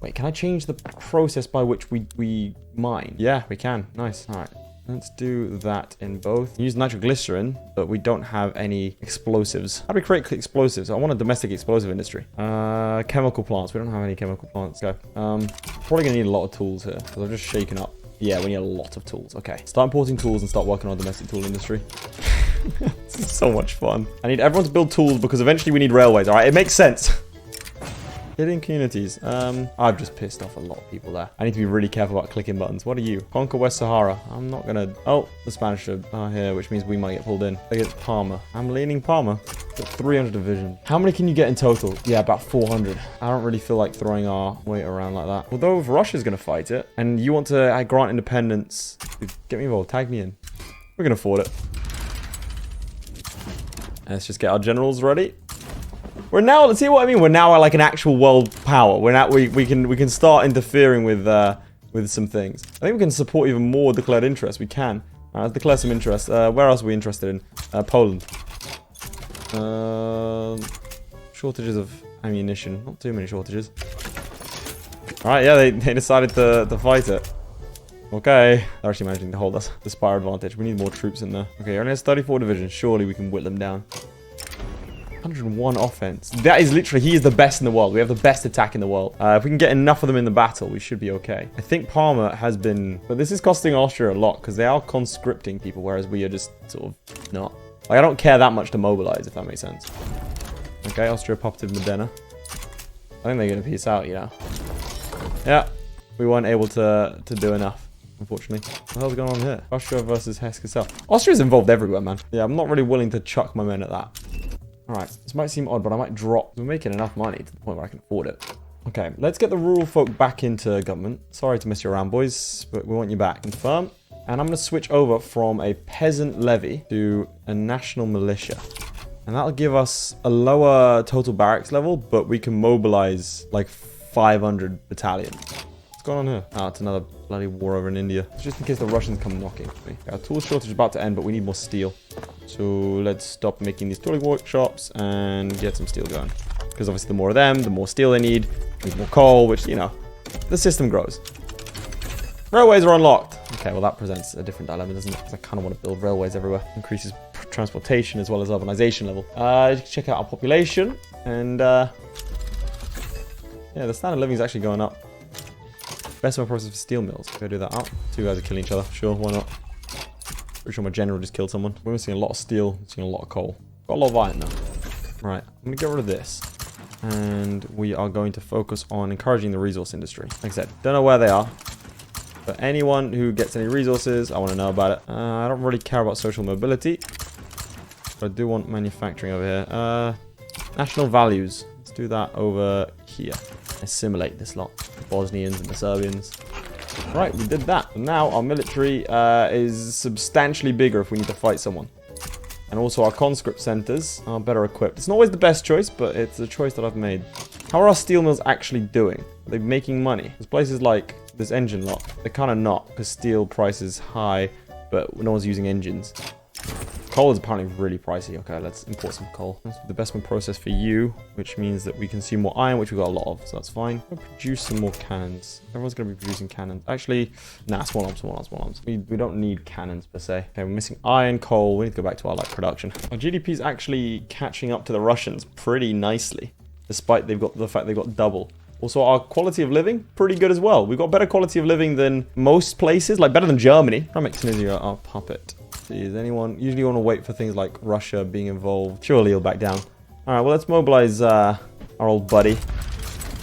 [SPEAKER 1] Wait, can I change the process by which we mine? Yeah, we can. Nice. All right. Let's do that in both. Use nitroglycerin, but we don't have any explosives. How do we create explosives? I want a domestic explosive industry. Chemical plants. We don't have any chemical plants. Go. Probably going to need a lot of tools here, because I've just shaken up. Yeah, we need a lot of tools. Okay. Start importing tools and start working on a domestic tool industry. This is so much fun. I need everyone to build tools because eventually we need railways, alright? It makes sense. Hitting communities. I've just pissed off a lot of people there. I need to be really careful about clicking buttons. What are you? Conquer West Sahara. I'm not gonna... Oh, the Spanish are here, which means we might get pulled in. They get Parma. I'm leaning Parma. Got 300 division. How many can you get in total? Yeah, about 400. I don't really feel like throwing our weight around like that. Although if Russia's gonna fight it, and you want to grant independence, get me involved. Tag me in. We're gonna afford it. Let's just get our generals ready. We're now, let's see what I mean. We're now like an actual world power. We're now we can start interfering with some things. I think we can support even more declared interest. We can. Let's declare some interest. Where else are we interested in? Poland. Shortages of ammunition. Not too many shortages. All right, yeah, they decided to fight it. Okay. They're actually managing to hold us. The Spire advantage. We need more troops in there. Okay, only has 34 divisions. Surely we can whittle them down. 101 offense. That is literally, he is the best in the world. We have the best attack in the world. If we can get enough of them in the battle, we should be okay. I think Parma has been, but this is costing Austria a lot because they are conscripting people, whereas we are just sort of not. Like, I don't care that much to mobilize, if that makes sense. Okay, Austria popped in Modena. I think they're going to peace out, you know. Yeah, we weren't able to do enough, unfortunately. What the hell's going on here? Austria versus Hesse-Cassel. Austria's involved everywhere, man. Yeah, I'm not really willing to chuck my men at that. Alright, this might seem odd, but I might drop. We're making enough money to the point where I can afford it. Okay, let's get the rural folk back into government. Sorry to mess you around, boys, but we want you back. Confirm. And I'm going to switch over from a peasant levy to a national militia. And that'll give us a lower total barracks level, but we can mobilize like 500 battalions. What's going on here? Oh, it's another bloody war over in India. Just in case the Russians come knocking for me. Our tool shortage is about to end, but we need more steel. So let's stop making these tooling workshops and get some steel going. Because obviously the more of them, the more steel they need more coal, which, you know, the system grows. Railways are unlocked. Okay, well that presents a different dilemma, doesn't it? Because I kind of want to build railways everywhere. Increases transportation as well as urbanization level. Check out our population. And, yeah, the standard of living is actually going up. Best of process for steel mills. Go do that out. Two guys are killing each other. Sure, why not? Pretty sure my general just killed someone. We're missing a lot of steel. Missing a lot of coal. Got a lot of iron though. Right, I'm going to get rid of this. And we are going to focus on encouraging the resource industry. Like I said, don't know where they are. But anyone who gets any resources, I want to know about it. I don't really care about social mobility. But I do want manufacturing over here. National values. Let's do that over here. Assimilate this lot. The Bosnians and the Serbians. Right, we did that. And now our military is substantially bigger if we need to fight someone. And also our conscript centers are better equipped. It's not always the best choice, but it's a choice that I've made. How are our steel mills actually doing? Are they making money? There's places like this engine lot. They're kind of not, because steel price is high, but no one's using engines. Coal is apparently really pricey. Okay, let's import some coal. That's the best one process for you, which means that we consume more iron, which we've got a lot of, so that's fine. We'll produce some more cannons. Everyone's going to be producing cannons. Actually, nah, small arms. We don't need cannons per se. Okay, we're missing iron, coal. We need to go back to our like production. Our GDP is actually catching up to the Russians pretty nicely, despite the fact they've got double. Also, our quality of living, pretty good as well. We've got better quality of living than most places, like better than Germany. I'll make Tunisia our puppet. Is anyone usually want to wait for things like Russia being involved? Surely he'll back down. All right, well, let's mobilize our old buddy.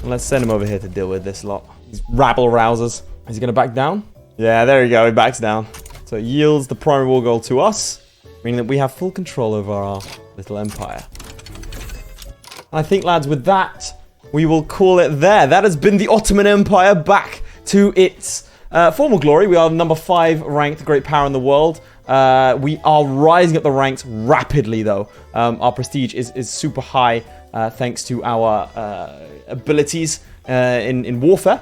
[SPEAKER 1] And let's send him over here to deal with this lot. These rabble rousers. Is he going to back down? Yeah, there you go. He backs down. So it yields the primary war goal to us, meaning that we have full control over our little empire. And I think, lads, with that, we will call it there. That has been the Ottoman Empire back to its formal glory. We are number 5 ranked great power in the world. We are rising up the ranks rapidly, though. Our prestige is super high thanks to our abilities in warfare.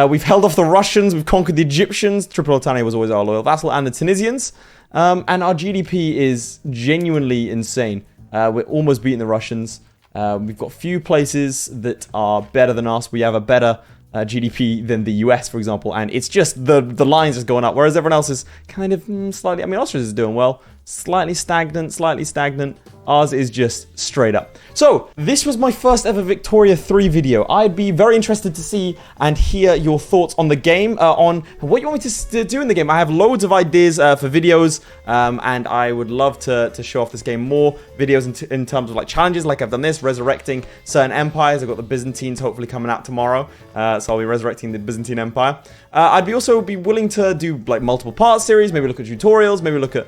[SPEAKER 1] We've held off the Russians. We've conquered the Egyptians. Tripolitania was always our loyal vassal, and the Tunisians. And our GDP is genuinely insane. We're almost beating the Russians. We've got few places that are better than us. We have a better GDP than the US, for example, and it's just the lines just going up, whereas everyone else is kind of slightly, I mean, Austria is doing well, slightly stagnant. Ours is just straight up. So this was my first ever Victoria 3 video. I'd be very interested to see and hear your thoughts on the game, on what you want me to do in the game. I have loads of ideas for videos, and I would love to show off this game more videos in terms of like challenges, like I've done this, resurrecting certain empires. I've got the Byzantines hopefully coming out tomorrow, so I'll be resurrecting the Byzantine Empire. I'd also be willing to do like multiple part series, maybe look at tutorials, maybe look at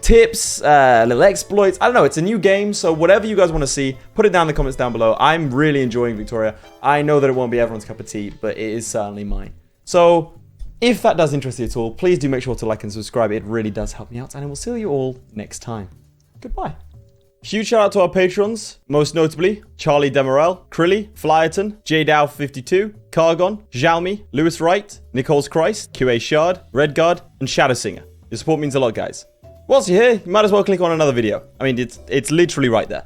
[SPEAKER 1] tips, little exploits. I don't know, it's a new game, so whatever you guys want to see, put it down in the comments down below. I'm really enjoying Victoria. I know that it won't be everyone's cup of tea, but it is certainly mine. So if that does interest you at all, please do make sure to like and subscribe. It really does help me out, and I will see you all next time. Goodbye. Huge shout out to our patrons, most notably Charlie Damerell, Crilly, Flyerton, JDow52, Kargon, Sjalmi, Lewis Wright, Nicole's Christ, QA Shard, Redguard, and ShadowSinger. Your support means a lot, guys. Whilst you're here, you might as well click on another video. I mean, it's literally right there.